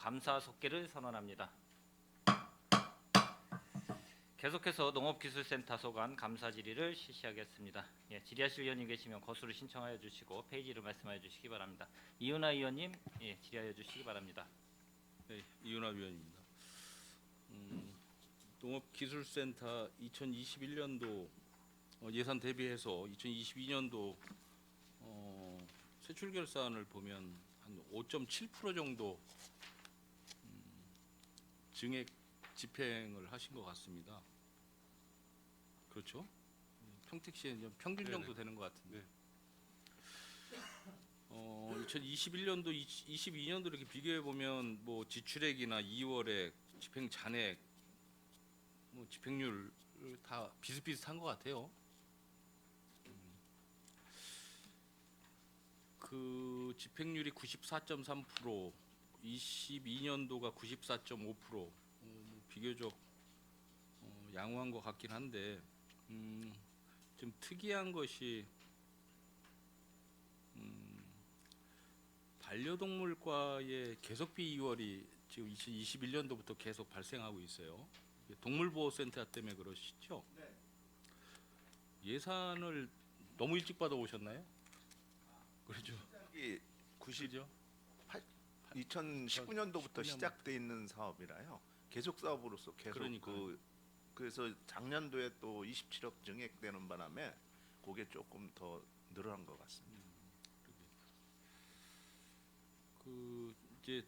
감사 속기를 선언합니다. 계속해서 농업기술센터 소관 감사 질의를 실시하겠습니다. 예, 질의하실 의원님 계시면 거수를 신청하여 주시고 페이지를 말씀하여 주시기 바랍니다. 이은하 의원님, 예, 질의하여 주시기 바랍니다. 네, 이은하 위원입니다. 농업기술센터 2021년도 예산 대비해서 2022년도 세출 결산을 보면 한 5.7% 정도 증액 집행을 하신 것 같습니다. 그렇죠? 평택시에는 평균 네네. 정도 되는 것 같은데. 네. 2021년도, 22년도 이렇게 비교해 보면 뭐 지출액이나 2월에 집행 잔액, 뭐 집행률 다 비슷비슷한 것 같아요. 그 집행률이 94.3%, 22년도가 94.5%, 뭐 비교적 양호한 것 같긴 한데 좀 특이한 것이 반려동물과의 계속비 2월이 지금 2021년도부터 계속 발생하고 있어요. 동물보호센터 때문에 그러시죠? 네. 예산을 너무 일찍 받아오셨나요? 그렇죠. 시작이 90 그죠? 2019년도부터 19년부터. 시작돼 있는 사업이라요. 계속 사업으로서 계속 그러니까요. 그래서 작년도에 또 27억 증액되는 바람에 그게 조금 더 늘어난 것 같습니다. 그 이제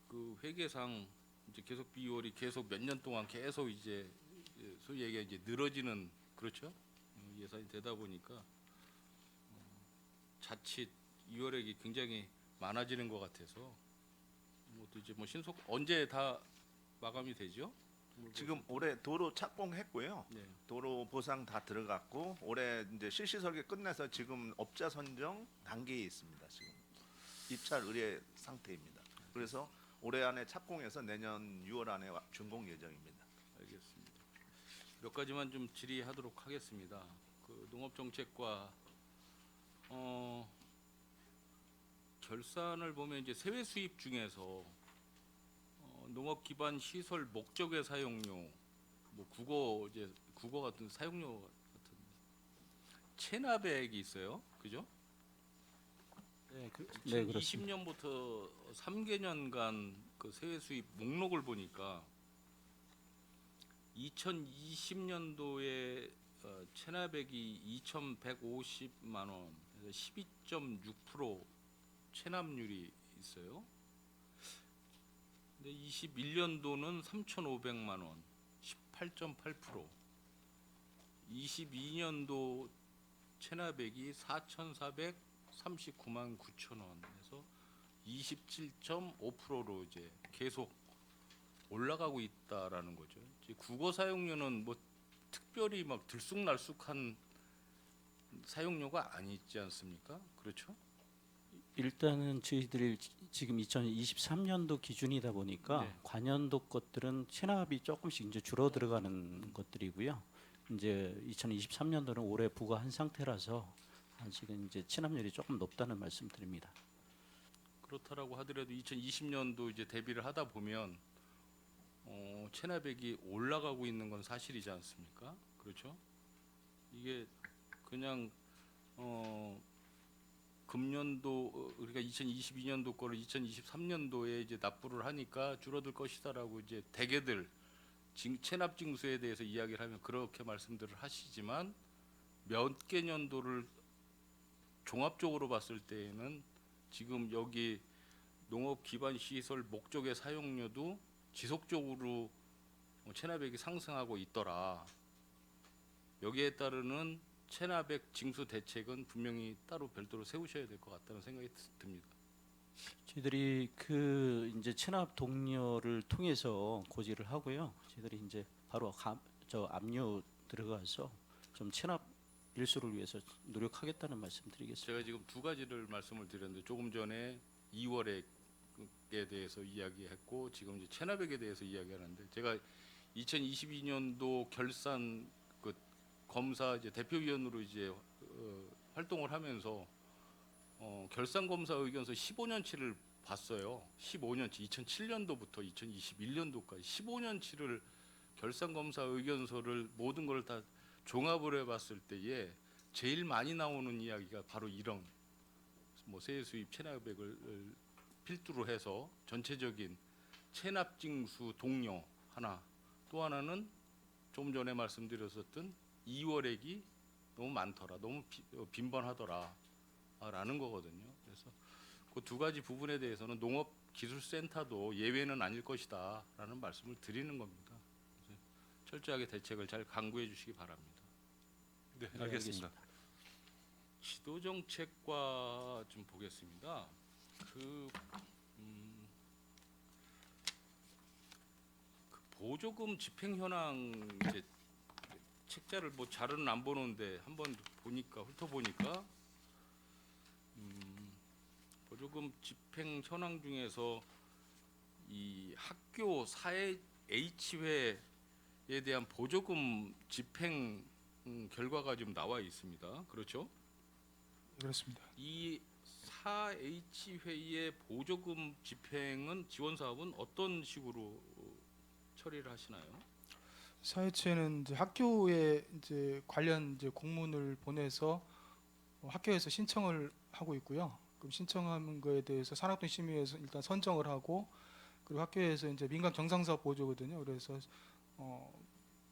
그 회계상 이제 계속 비율이 계속 몇 년 동안 계속 이제 소위 얘기해 이제 늘어지는 그렇죠? 예산이 되다 보니까 자칫 이월액이 굉장히 많아지는 것 같아서 뭐또 이제 뭐 신속 언제 다 마감이 되죠? 지금 올해 도로 착공했고요. 네. 도로 보상 다 들어갔고 올해 이제 실시 설계 끝내서 지금 업자 선정 단계에 있습니다. 지금 입찰 의뢰 상태입니다. 그래서 올해 안에 착공해서 내년 6월 안에 준공 예정입니다. 알겠습니다. 몇 가지만 좀 질의하도록 하겠습니다. 그 농업정책과 결산을 보면 이제 세외 수입 중에서 농업 기반 시설 목적의 사용료, 뭐 국어 같은 사용료 같은 체납액이 있어요, 그죠? 네, 네, 그렇습니다. 2020년부터 3개년간 그 세외 수입 목록을 보니까 2020년도에 체납액이 2,150만 원, 12.6% 체납률이 있어요. 근데 21년도는 3,500만 원, 18.8%. 22년도 체납액이 4,439만 9천 원에서 27.5%로 이제 계속 올라가고 있다라는 거죠. 이제 국어 사용료는 뭐 특별히 막 들쑥날쑥한 사용료가 아니지 않습니까? 그렇죠? 일단은 저희들이 지금 2023년도 기준이다 보니까 네. 관연도 것들은 체납이 조금씩 이제 줄어 들어가는 것들이고요. 이제 2023년도는 올해 부과한 상태라서 아직은 이제 체납률이 조금 높다는 말씀드립니다. 그렇다라고 하더라도 2020년도 이제 대비를 하다 보면 체납액이 올라가고 있는 건 사실이지 않습니까? 그렇죠? 이게 그냥 금년도 우리가 2022년도 거를 2023년도에 이제 납부를 하니까 줄어들 것이다라고 이제 대개들 체납 징수에 대해서 이야기를 하면 그렇게 말씀들을 하시지만 몇 개 년도를 종합적으로 봤을 때에는 지금 여기 농업 기반 시설 목적의 사용료도 지속적으로 체납액이 상승하고 있더라. 여기에 따르는 체납액 징수 대책은 분명히 따로 별도로 세우셔야 될 것 같다는 생각이 듭니다. 저희들이 그 이제 체납 동료를 통해서 고지를 하고요. 저희들이 이제 바로 저 압류 들어가서 좀 체납 일수를 위해서 노력하겠다는 말씀드리겠습니다. 제가 지금 두 가지를 말씀을 드렸는데 조금 전에 2월액에 대해서 이야기했고 지금 이제 체납액에 대해서 이야기하는데 제가 2022년도 결산 그 검사 이제 대표위원으로 이제 활동을 하면서 결산 검사 의견서 15년치를 봤어요. 15년치 2007년도부터 2021년도까지 15년치를 결산검사 의견서를 모든 걸 다 종합을 해봤을 때에 제일 많이 나오는 이야기가 바로 이런 뭐 세수입 체납액을 필두로 해서 전체적인 체납징수 동료 하나, 또 하나는 좀 전에 말씀드렸었던 2월액이 너무 많더라, 너무 빈번하더라라는 거거든요. 그래서 그 두 가지 부분에 대해서는 농업기술센터도 예외는 아닐 것이다라는 말씀을 드리는 겁니다. 그래서 철저하게 대책을 잘 강구해 주시기 바랍니다. 네, 네, 알겠습니다. 지도 정책과 좀 보겠습니다. 그 보조금 집행 현황 이제 책자를 뭐 잘은 안 보는데 한번 보니까 훑어보니까 보조금 집행 현황 중에서 이 학교 사회 H회에 대한 보조금 집행 결과가 좀 나와 있습니다. 그렇죠? 그렇습니다. 이 4H회의 보조금 집행은 지원 사업은 어떤 식으로 처리를 하시나요? 사회체는 이제 학교에 이제 관련 이제 공문을 보내서 학교에서 신청을 하고 있고요. 그럼 신청한 거에 대해서 산학동심의회에서 일단 선정을 하고, 그리고 학교에서 이제 민간 경상사업 보조거든요. 그래서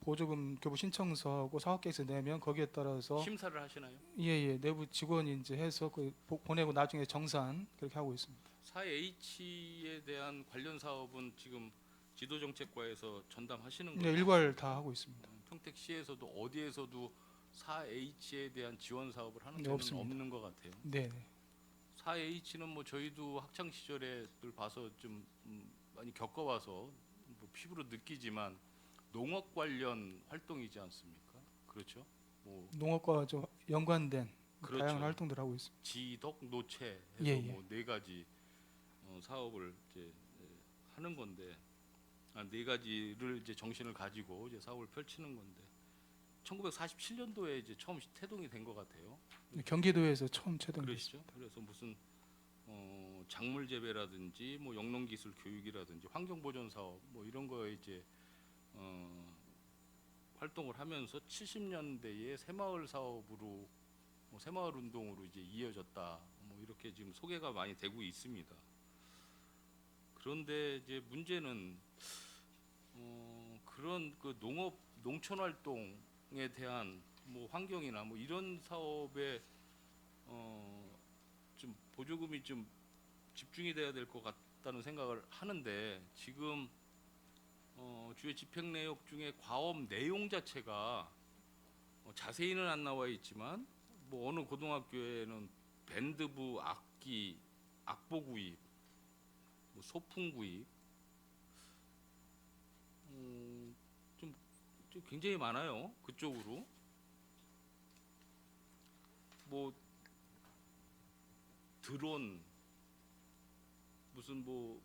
보조금 교부 신청서하고 사업계획서 내면 거기에 따라서 심사를 하시나요? 예예 내부 직원이 이제 해서 그 보내고 나중에 정산 그렇게 하고 있습니다. 4H에 대한 관련 사업은 지금 지도정책과에서 전담하시는 네, 거예요? 일괄 다 하고 있습니다. 평택시에서도 어디에서도 4H에 대한 지원 사업을 하는 네, 데는 없습니다. 없는 것 같아요. 네. 4H는 뭐 저희도 학창 시절에 늘 봐서 좀 많이 겪어와서 뭐 피부로 느끼지만 농업 관련 활동이지 않습니까? 그렇죠? 뭐 농업과 좀 연관된 그렇죠. 다양한 활동들 하고 있습니다. 지덕 노체 해서 예, 예. 뭐 네 가지 사업을 이제 하는 건데, 네 가지를 이제 정신을 가지고 이제 사업을 펼치는 건데 1947년도에 이제 처음 태동이 된 것 같아요. 네, 경기도에서 처음 채동됐습니다. 그렇죠. 그래서 무슨 작물 재배라든지 뭐 영농기술 교육이라든지 환경보존 사업 뭐 이런 거에 이제 활동을 하면서 70년대에 새마을 사업으로 새마을 운동으로 이제 이어졌다. 뭐 이렇게 지금 소개가 많이 되고 있습니다. 그런데 이제 문제는 그런 그 농촌 활동에 대한 뭐 환경이나 뭐 이런 사업에 좀 보조금이 좀 집중이 돼야 될 것 같다는 생각을 하는데, 지금 주요 집행 내역 중에 과업 내용 자체가 자세히는 안 나와 있지만 뭐 어느 고등학교에는 밴드부 악기 악보 구입, 뭐 소품 구입, 좀 굉장히 많아요. 그쪽으로 뭐 드론, 무슨 뭐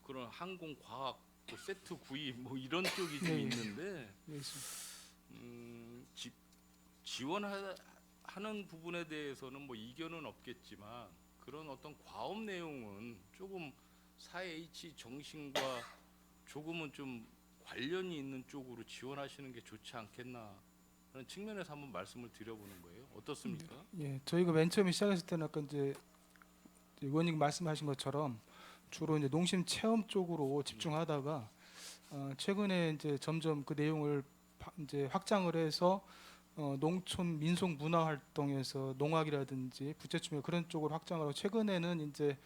그런 항공 과학 뭐 세트 구입 뭐 이런 쪽이 좀 네. 있는데 네, 있습니다. 지원하는 부분에 대해서는 뭐 이견은 없겠지만 그런 어떤 과업 내용은 조금 4H 정신과 조금은 좀 관련이 있는 쪽으로 지원하시는 게 좋지 않겠나 하는 측면에서 한번 말씀을 드려보는 거예요. 어떻습니까? 예, 저희가 맨 처음에 시작했을 때는 아까 이제 의원님 말씀하신 것처럼 주로 이제 농심 체험 쪽으로 집중하다가 최근에 이제 점점 그 내용을 이제 확장을 해서 농촌 민속 문화 활동에서 농악이라든지 부채춤 그런 쪽으로 확장을 하고, 최근에는 이제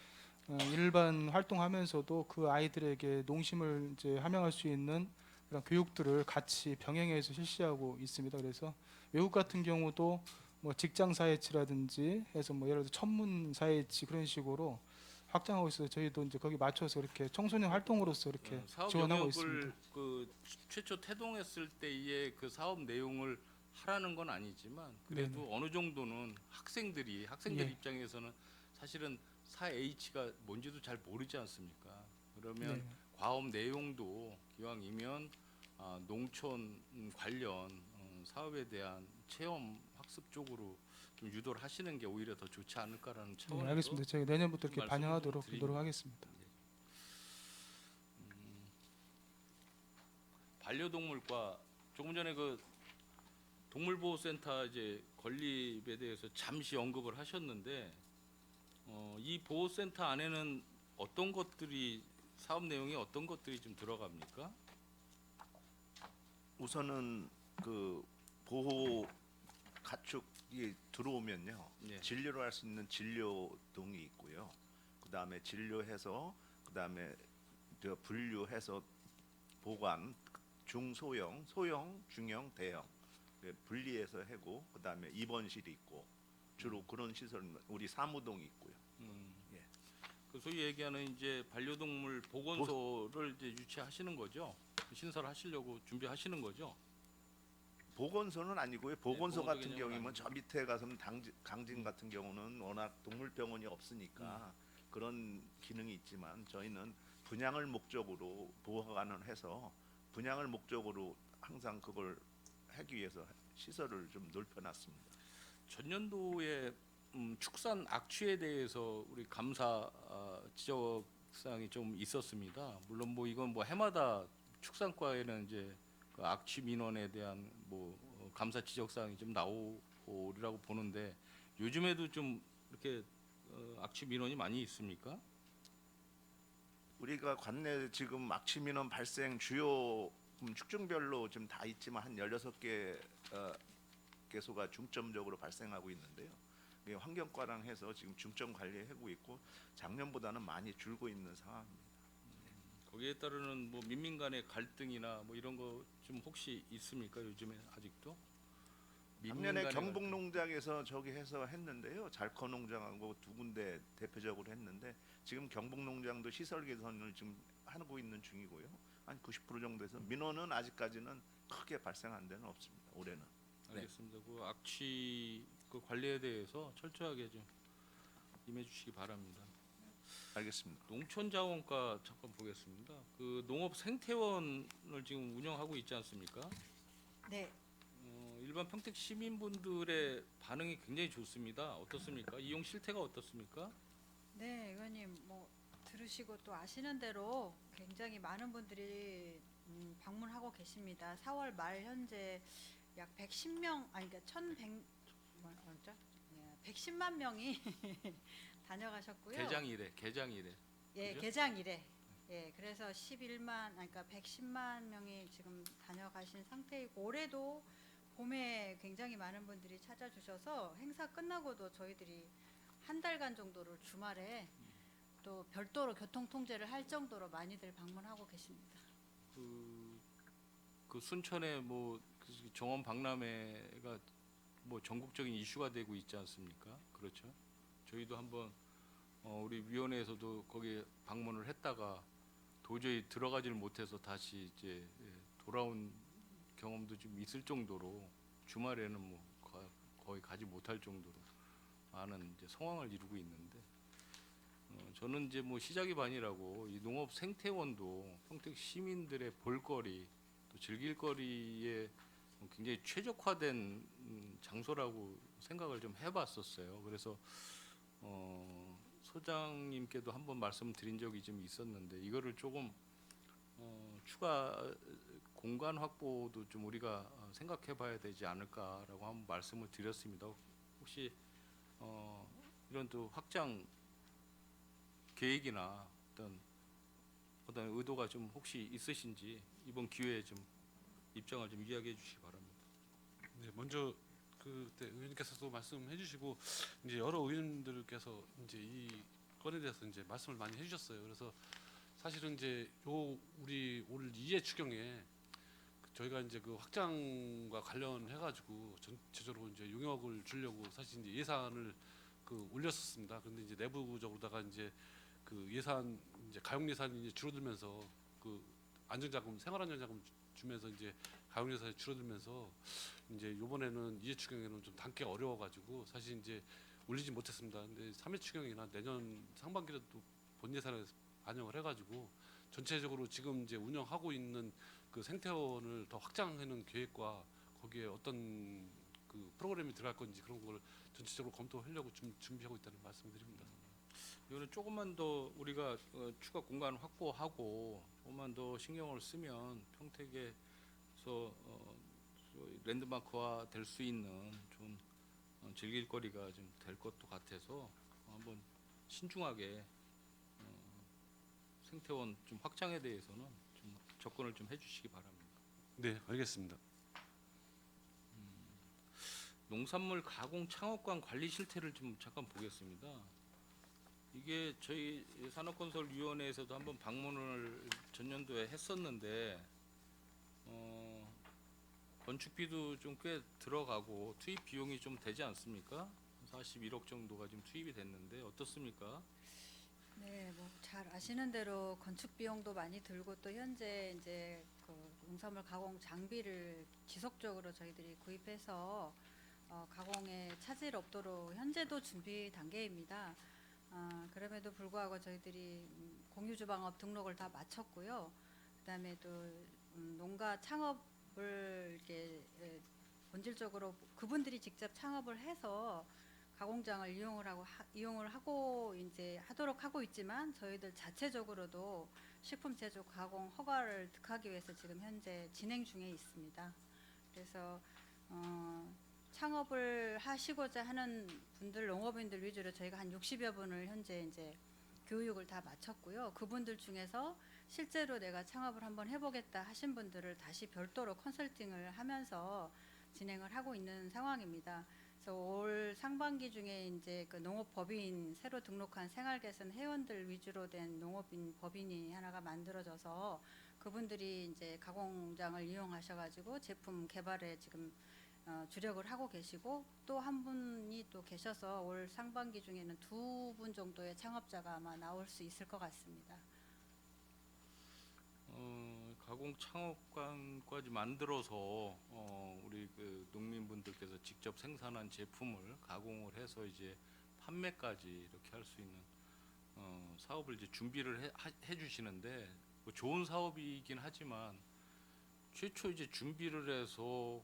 일반 활동하면서도 그 아이들에게 농심을 이제 함양할 수 있는 그런 교육들을 같이 병행해서 실시하고 있습니다. 그래서 외국 같은 경우도 뭐 직장 사회치라든지 해서 뭐 예를 들어 천문 사회치 그런 식으로 확장하고 있어서 저희도 이제 거기 맞춰서 이렇게 청소년 활동으로서 이렇게 사업 지원하고 영역을 있습니다. 그 최초 태동했을 때의 그 사업 내용을 하라는 건 아니지만 그래도 어느 정도는 학생들 예. 입장에서는 사실은 4H가 뭔지도 잘 모르지 않습니까? 그러면 네. 과업 내용도 기왕이면 농촌 관련 사업에 대한 체험 학습 쪽으로 좀 유도를 하시는 게 오히려 더 좋지 않을까라는 네, 차원에서 알겠습니다. 저희 내년부터 이렇게 말씀을 반영하도록 드립니다. 노력하겠습니다. 반려동물과 조금 전에 그 동물보호센터 이제 건립에 대해서 잠시 언급을 하셨는데 이 보호센터 안에는 어떤 것들이 사업 내용이 어떤 것들이 좀 들어갑니까? 우선은 그 보호 가축이 들어오면요. 네. 진료를 할 수 있는 진료동이 있고요. 그다음에 진료해서 그다음에 저 분류해서 보관 중소형, 소형, 중형, 대형 분리해서 하고 그다음에 입원실이 있고 주로 그런 시설 우리 사무동이 있고요. 예. 그 소위 얘기하는 이제 반려동물 보건소를 이제 유치하시는 거죠? 신설하시려고 준비하시는 거죠? 보건소는 아니고요. 보건소 보건소 같은 개념은 경우면 아니고. 저 밑에 가서는 강진 같은 경우는 워낙 동물병원이 없으니까 그런 기능이 있지만 저희는 분양을 목적으로 보호관을 해서 분양을 목적으로 항상 그걸 하기 위해서 시설을 좀 넓혀놨습니다. 전년도에 축산 악취에 대해서 우리 감사 지적 사항이 좀 있었습니다. 물론 뭐 이건 뭐 해마다 축산과에는 이제 그 악취 민원에 대한 뭐 감사 지적 사항이 좀 나오리라고 보는데 요즘에도 좀 이렇게 악취 민원이 많이 있습니까? 우리가 관내 지금 악취 민원 발생 주요 축중별로 좀 다 있지만 한 16개 개소가 중점적으로 발생하고 있는데요. 이게 환경과랑 해서 지금 중점 관리하고 있고 작년보다는 많이 줄고 있는 상황입니다. 거기에 따르는 뭐 민민 간의 갈등이나 뭐 이런 거 좀 혹시 있습니까? 요즘에 아직도? 민민 작년에 간의 갈등. 경북농장에서 저기 해서 했는데요. 잘커농장하고 두 군데 대표적으로 했는데 지금 경북농장도 시설 개선을 지금 하고 있는 중이고요. 한 90% 정도에서 민원은 아직까지는 크게 발생한 데는 없습니다. 올해는. 알겠습니다. 그 악취 그 관리에 대해서 철저하게 좀 임해주시기 바랍니다. 알겠습니다. 농촌자원과 잠깐 보겠습니다. 그 농업 생태원을 지금 운영하고 있지 않습니까? 네, 일반 평택 시민분들의 반응이 굉장히 좋습니다. 어떻습니까? 이용 실태가 어떻습니까? 네, 의원님 뭐 들으시고 또 아시는 대로 굉장히 많은 분들이 방문하고 계십니다. 4월 말 현재 약 110명, 아니 그러니까 1,100 110만 명이 다녀가셨고요. 개장일에. 예, 그죠? 개장 이래. 예, 그래서 11만, 아니 그러니까 110만 명이 지금 다녀가신 상태이고 올해도 봄에 굉장히 많은 분들이 찾아주셔서 행사 끝나고도 저희들이 한 달간 정도를 주말에 또 별도로 교통 통제를 할 정도로 많이들 방문하고 계십니다. 그 순천에 뭐그 정원 박람회가 뭐 전국적인 이슈가 되고 있지 않습니까? 그렇죠? 저희도 한번 우리 위원회에서도 거기에 방문을 했다가 도저히 들어가지를 못해서 다시 이제 돌아온 경험도 좀 있을 정도로 주말에는 뭐 거의 가지 못할 정도로 많은 이제 상황을 이루고 있는데 저는 이제 뭐 시작이 반이라고 이 농업 생태원도 평택 시민들의 볼거리 또 즐길거리에 굉장히 최적화된 장소라고 생각을 좀 해봤었어요. 그래서 소장님께도 한번 말씀드린 적이 좀 있었는데 이거를 조금 추가 공간 확보도 좀 우리가 생각해봐야 되지 않을까라고 한번 말씀을 드렸습니다. 혹시 이런 또 확장 계획이나 어떤 의도가 좀 혹시 있으신지 이번 기회에 좀 입장을 좀 이야기해 주시기 바랍니다. 네, 먼저 그때 의원님께서도 말씀해 주시고 이제 여러 의원님들께서 이제 이 건에 대해서 이제 말씀을 많이 해주셨어요. 그래서 사실은 이제 우리 올 2회 추경에 저희가 이제 그 확장과 관련해 가지고 전체적으로 이제 용역을 주려고 사실 이제 예산을 그 올렸었습니다. 그런데 이제 내부적으로다가 이제 그 예산 이제 가용 예산이 이제 줄어들면서 그 안전자금 생활안전자금 주면서 이제 가용 예산이 줄어들면서 이제 이번에는 2회 추경에는 좀 담기가 어려워가지고 사실 이제 올리지 못했습니다. 근데 3회 추경이나 내년 상반기라도 본 예산에 반영을 해가지고 전체적으로 지금 이제 운영하고 있는 그 생태원을 더 확장하는 계획과 거기에 어떤 그 프로그램이 들어갈 건지 그런 걸 전체적으로 검토하려고 준비하고 있다는 말씀드립니다. 이거는 조금만 더 우리가 추가 공간 확보하고 조금만 더 신경을 쓰면 평택에서 랜드마크화 될 수 있는 좀 즐길 거리가 좀 될 것도 같아서 한번 신중하게 생태원 좀 확장에 대해서는 좀 접근을 좀 해주시기 바랍니다. 네, 알겠습니다. 농산물 가공 창업관 관리 실태를 좀 잠깐 보겠습니다. 이게 저희 산업건설위원회에서도 한번 방문을 전년도에 했었는데 건축비도 좀 꽤 들어가고 투입 비용이 좀 되지 않습니까? 41억 정도가 지금 투입이 됐는데 어떻습니까? 네, 뭐 잘 아시는 대로 건축 비용도 많이 들고 또 현재 이제 그 농산물 가공 장비를 지속적으로 저희들이 구입해서 가공에 차질 없도록 현재도 준비 단계입니다. 그럼에도 불구하고 저희들이 공유주방업 등록을 다 마쳤고요. 그다음에 또 농가 창업을 이렇게 본질적으로 그분들이 직접 창업을 해서 가공장을 이용을 하고 이제 하도록 하고 있지만 저희들 자체적으로도 식품 제조 가공 허가를 득하기 위해서 지금 현재 진행 중에 있습니다. 그래서 창업을 하시고자 하는 분들, 농업인들 위주로 저희가 한 60여 분을 현재 이제 교육을 다 마쳤고요. 그분들 중에서 실제로 내가 창업을 한번 해보겠다 하신 분들을 다시 별도로 컨설팅을 하면서 진행을 하고 있는 상황입니다. 그래서 올 상반기 중에 이제 그 농업법인 새로 등록한 생활개선 회원들 위주로 된 농업인 법인이 하나가 만들어져서 그분들이 이제 가공장을 이용하셔가지고 제품 개발에 지금 주력을 하고 계시고 또 한 분이 또 계셔서 올 상반기 중에는 2분 정도의 창업자가 아마 나올 수 있을 것 같습니다. 가공 창업관까지 만들어서 우리 그 농민분들께서 직접 생산한 제품을 가공을 해서 이제 판매까지 이렇게 할 수 있는 사업을 이제 준비를 해 주시는데 뭐 좋은 사업이긴 하지만 최초 이제 준비를 해서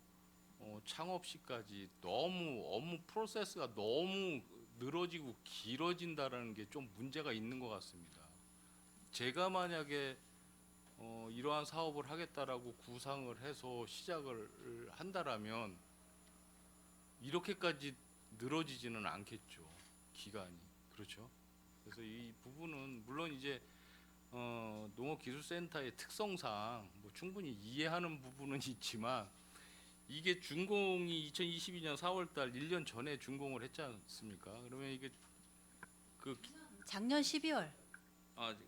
창업 시까지 너무 업무 프로세스가 너무 늘어지고 길어진다라는 게 좀 문제가 있는 것 같습니다. 제가 만약에 이러한 사업을 하겠다라고 구상을 해서 시작을 한다라면 이렇게까지 늘어지지는 않겠죠. 기간이. 그렇죠. 그래서 이 부분은 물론 이제 농업기술센터의 특성상 뭐 충분히 이해하는 부분은 있지만 이게 준공이 2022년 4월달 1년 전에 준공을 했지 않습니까? 그러면 이게 작년 12월.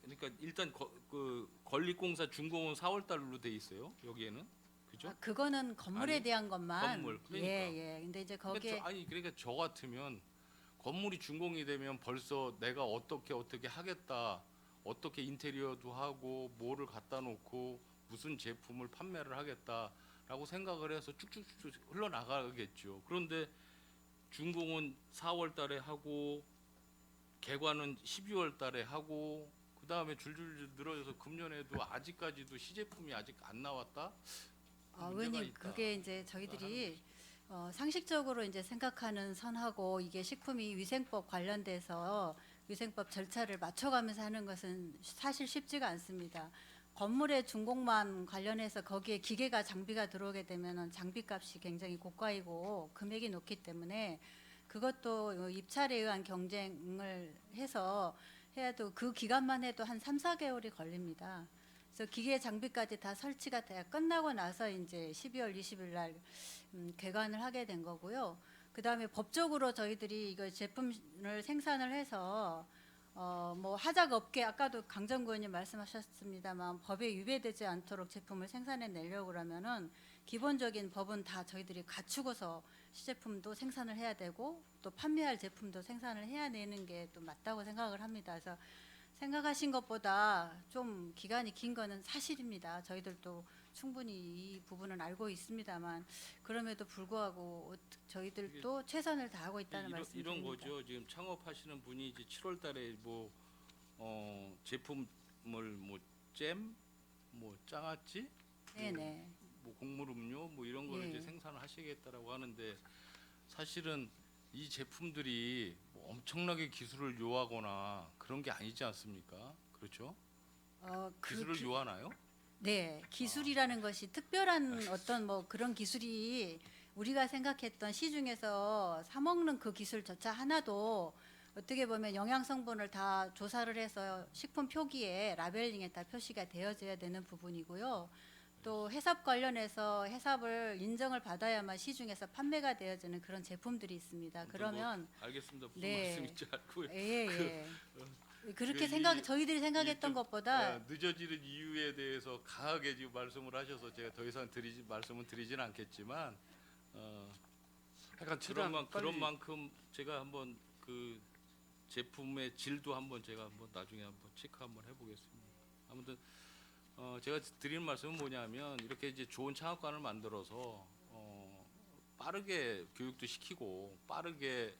그러니까 일단 그 건립공사 준공은 4월달로 돼 있어요. 여기에는 그죠? 그거는 건물에 아니, 대한 것만. 건물, 그러니까. 예. 근데 이제 거기에 그러니까 저 같으면 건물이 준공이 되면 벌써 내가 어떻게 하겠다, 어떻게 인테리어도 하고 뭐를 갖다 놓고 무슨 제품을 판매를 하겠다라고 생각을 해서 쭉쭉쭉 흘러나가겠죠. 그런데 준공은 4월달에 하고 개관은 12월달에 하고 그 다음에 줄줄 늘어져서 금년에도 아직까지도 시제품이 아직 안 나왔다. 의원님 있다. 그게 이제 저희들이 상식적으로 이제 생각하는 선하고 이게 식품이 위생법 관련돼서 위생법 절차를 맞춰가면서 하는 것은 사실 쉽지가 않습니다. 건물의 준공만 관련해서 거기에 기계가 장비가 들어오게 되면은 장비값이 굉장히 고가이고 금액이 높기 때문에 그것도 입찰에 의한 경쟁을 해서 해도 그 기간만 해도 한 3, 4개월이 걸립니다. 그래서 기계 장비까지 다 설치가 돼 끝나고 나서 이제 12월 20일 날 개관을 하게 된 거고요. 그다음에 법적으로 저희들이 이거 제품을 생산을 해서 뭐 하작 업계 아까도 강정구 의원님 말씀하셨습니다만 법에 위배되지 않도록 제품을 생산해 내려고 그러면은 기본적인 법은 다 저희들이 갖추고서 시제품도 생산을 해야 되고 또 판매할 제품도 생산을 해야 되는 게 또 맞다고 생각을 합니다. 그래서 생각하신 것보다 좀 기간이 긴 거는 사실입니다. 저희들도 충분히 이 부분은 알고 있습니다만 그럼에도 불구하고 저희들도 최선을 다하고 있다는 말씀입니다. 이런 거죠. 지금 창업하시는 분이 이제 7월달에 뭐 제품을 뭐 잼, 뭐 장아찌, 네네. 뭐 곡물 음료 뭐 이런 거를 예. 이제 생산을 하시겠다라고 하는데 사실은 이 제품들이 뭐 엄청나게 기술을 요하거나 그런 게 아니지 않습니까? 그렇죠? 기술을 요하나요? 네, 기술이라는 것이 특별한 어떤 뭐 그런 기술이 우리가 생각했던 시중에서 사 먹는 그 기술조차 하나도 어떻게 보면 영양 성분을 다 조사를 해서 식품 표기에 라벨링에 다 표시가 되어져야 되는 부분이고요. 또 해썹 관련해서 해썹을 인정을 받아야만 시중에서 판매가 되어지는 그런 제품들이 있습니다. 그러면 알겠습니다. 무슨 네. 말씀인지 알고요. 예. 그렇게 이- 저희들이 생각했던 좀, 것보다 늦어지는 이유에 대해서 강하게 지금 말씀을 하셔서 제가 더 이상 말씀은 드리지는 않겠지만 약간 최대한 그런 빨리 만큼 제가 한번 그 제품의 질도 한번 제가 한번 나중에 한번 체크 한번 해보겠습니다. 아무튼 제가 드리는 말씀은 뭐냐면 이렇게 이제 좋은 창업관을 만들어서 빠르게 교육도 시키고 빠르게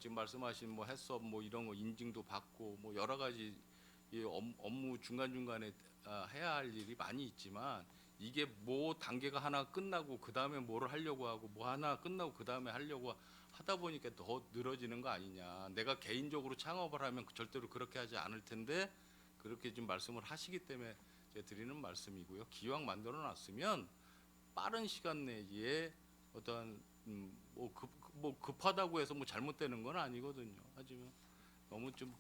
지금 말씀하신 뭐 해썹 뭐 이런 거 인증도 받고 뭐 여러 가지 이 업무 중간 중간에 해야 할 일이 많이 있지만 이게 뭐 단계가 하나 끝나고 그 다음에 뭐를 하려고 하고 뭐 하나 끝나고 그 다음에 하려고 하다 보니까 더 늘어지는 거 아니냐. 내가 개인적으로 창업을 하면 절대로 그렇게 하지 않을 텐데 그렇게 좀 말씀을 하시기 때문에 제가 드리는 말씀이고요. 기왕 만들어 놨으면 빠른 시간 내에 어떤 뭐 급하다고 해서 뭐 잘못되는 건 아니거든요. 하지만 너무 좀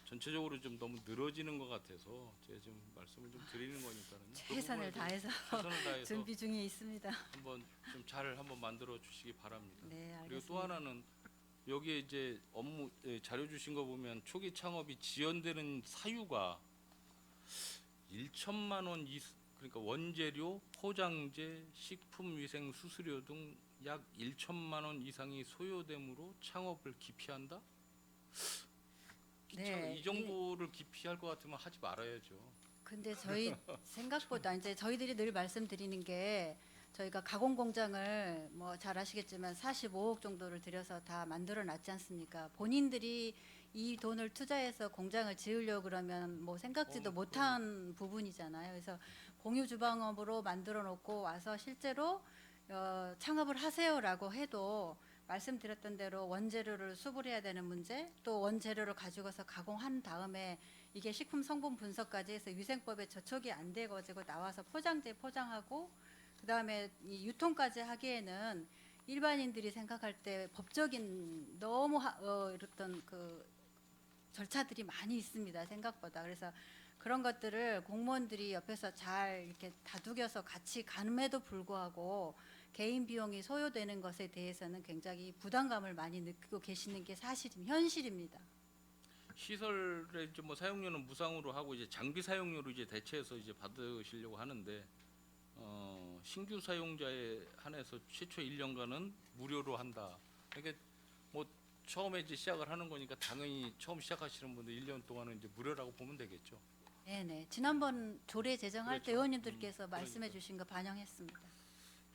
전체적으로 좀 너무 늘어지는 것 같아서 제가 지금 말씀을 좀 드리는 거니까요. 최선을 다해서 최선을 다해서 준비 중에 있습니다. 한번 좀 잘 한번 만들어 주시기 바랍니다. 네, 알겠습니다. 그리고 또 하나는 여기에 이제 자료 주신 거 보면 초기 창업이 지연되는 사유가 1천만 원 그러니까 원재료, 포장재, 식품위생 수수료 등 약 1천만 원 이상이 소요되므로 창업을 기피한다? 네, 이 정도를 기피할 것 같으면 하지 말아야죠. 근데 저희 생각보다 이제 저희들이 늘 말씀드리는 게 저희가 가공 공장을 뭐 잘 아시겠지만 45억 정도를 들여서 다 만들어 놨지 않습니까? 본인들이 이 돈을 투자해서 공장을 지으려고 그러면 뭐 생각지도 못한 부분이잖아요. 그래서 공유 주방업으로 만들어 놓고 와서 실제로 창업을 하세요라고 해도 말씀드렸던 대로 원재료를 수불해야 되는 문제, 또 원재료를 가지고서 가공한 다음에 이게 식품 성분 분석까지 해서 위생법에 저촉이 안 돼가지고 나와서 포장재 포장하고 그다음에 이 유통까지 하기에는 일반인들이 생각할 때 법적인 너무 이랬던 그 절차들이 많이 있습니다. 생각보다. 그래서 그런 것들을 공무원들이 옆에서 잘 이렇게 다독여서 같이 가늠에도 불구하고 개인 비용이 소요되는 것에 대해서는 굉장히 부담감을 많이 느끼고 계시는 게 현실입니다. 시설의 이제 뭐 사용료는 무상으로 하고 이제 장비 사용료로 이제 대체해서 이제 받으시려고 하는데 신규 사용자에 한해서 최초 1년간은 무료로 한다. 그러니까 뭐 처음에 이제 시작을 하는 거니까 당연히 처음 시작하시는 분들 1년 동안은 이제 무료라고 보면 되겠죠. 네네. 지난번 조례 제정할 때 그렇죠. 의원님들께서 말씀해 그러니까. 주신 거 반영했습니다.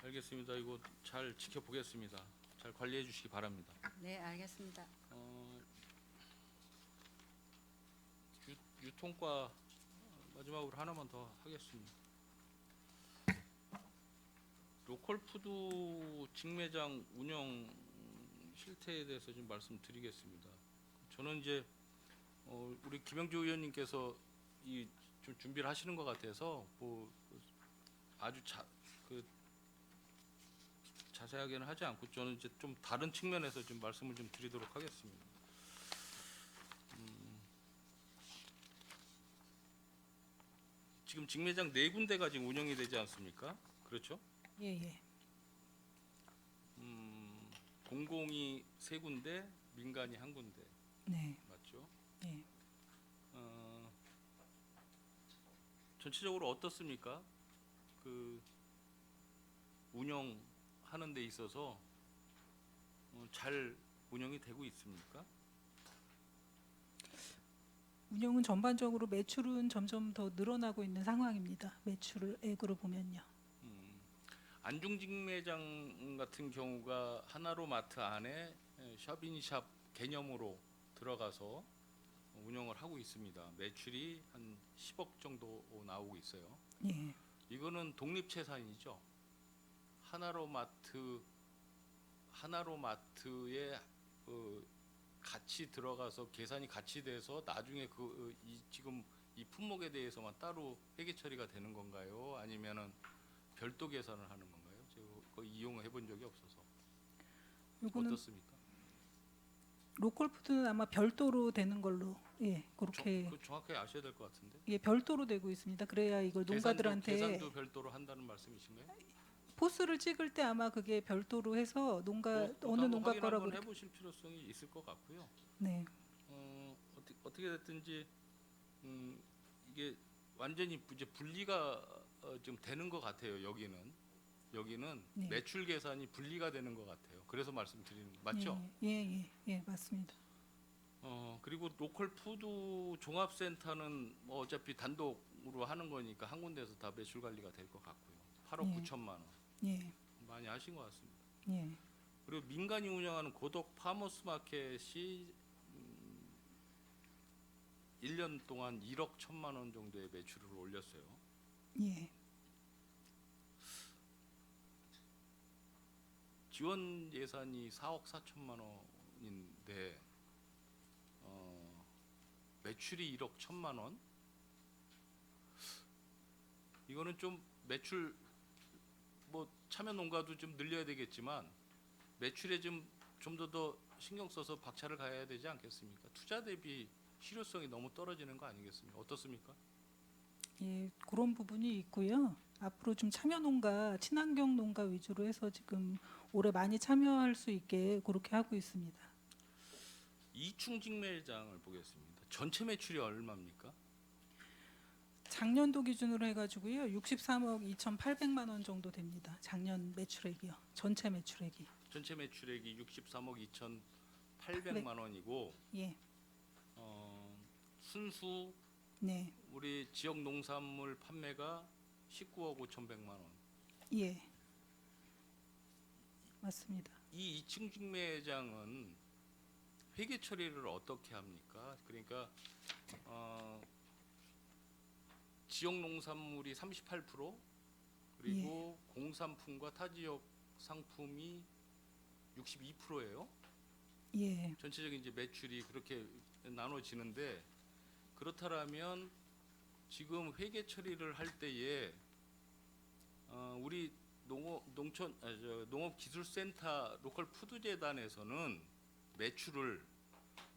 알겠습니다. 이거 잘 지켜보겠습니다. 잘 관리해 주시기 바랍니다. 네, 알겠습니다. 유통과 마지막으로 하나만 더 하겠습니다. 로컬푸드 직매장 운영 실태에 대해서 좀 말씀드리겠습니다. 저는 이제 우리 김영주 의원님께서 좀 준비를 하시는 것 같아서 뭐 아주 자세하게는 하지 않고 저는 이제 좀 다른 측면에서 좀 말씀을 좀 드리도록 하겠습니다. 지금 직매장 4군데가 지금 운영이 되지 않습니까? 그렇죠? 예. 공공이 3군데, 민간이 1군데 네. 맞죠? 예. 전체적으로 어떻습니까? 그 운영하는 데 있어서 잘 운영이 되고 있습니까? 운영은 전반적으로 매출은 점점 더 늘어나고 있는 상황입니다. 매출액으로 보면요. 안중직매장 같은 경우가 하나로마트 안에 샵인샵 개념으로 들어가서 운영을 하고 있습니다. 매출이 한 10억 정도 나오고 있어요. 예. 이거는 독립채산이죠. 하나로마트에 같이 들어가서 계산이 같이 돼서 나중에 지금 이 품목에 대해서만 따로 회계 처리가 되는 건가요? 아니면은 별도 계산을 하는 건가요? 제가 그거 이용해 본 적이 없어서 요거는 어떻습니까? 로컬푸드는 아마 별도로 되는 걸로 그렇게 정확하게 아셔야 될 것 같은데. 별도로 되고 있습니다. 그래야 이걸 농가들한테 계산도 별도로 한다는 말씀이신가요? 포스를 찍을 때 아마 그게 별도로 해서 농가 그것도 어느 한번 농가 확인 거라고 한번 그렇게- 해보실 필요성이 있을 것 같고요. 네. 어떻게 됐든지 이게 완전히 이제 분리가 좀 되는 것 같아요. 여기는 네. 매출 계산이 분리가 되는 것 같아요. 그래서 말씀드리는 거 맞죠? 예, 맞습니다. 그리고 로컬 푸드 종합센터는 뭐 어차피 단독으로 하는 거니까 한 군데에서 다 매출 관리가 될 것 같고요. 8억 예. 9천만 원 예, 많이 하신 것 같습니다. 예, 그리고 민간이 운영하는 고덕 파머스 마켓이 1년 동안 1억 1천만 원 정도의 매출을 올렸어요. 예, 지원 예산이 4억 4천만 원인데 매출이 1억 1천만 원? 이거는 좀 매출 뭐 참여 농가도 좀 늘려야 되겠지만 매출에 좀 더 신경 써서 박차를 가야 되지 않겠습니까? 투자 대비 실효성이 너무 떨어지는 거 아니겠습니까? 어떻습니까? 예, 그런 부분이 있고요. 앞으로 좀 참여 농가, 친환경 농가 위주로 해서 지금 올해 많이 참여할 수 있게 그렇게 하고 있습니다. 이충직매장을 보겠습니다. 전체 매출이 얼마입니까? 작년도 기준으로 해가지고요, 63억 2,800만 원 정도 됩니다. 작년 매출액이요, 전체 매출액이. 전체 매출액이 63억 2,800만 원이고 예, 순수 네, 우리 지역 농산물 판매가 19억 5,100만 원. 예, 맞습니다. 이 이층직 매장은 회계 처리를 어떻게 합니까? 그러니까 지역 농산물이 38% 그리고 공산품과 타지역 상품이 62%예요. 예, 전체적인 이제 매출이 그렇게 나눠지는데 그렇다면 지금 회계 처리를 할 때에 우리 농업기술센터 로컬 푸드재단에서는 매출을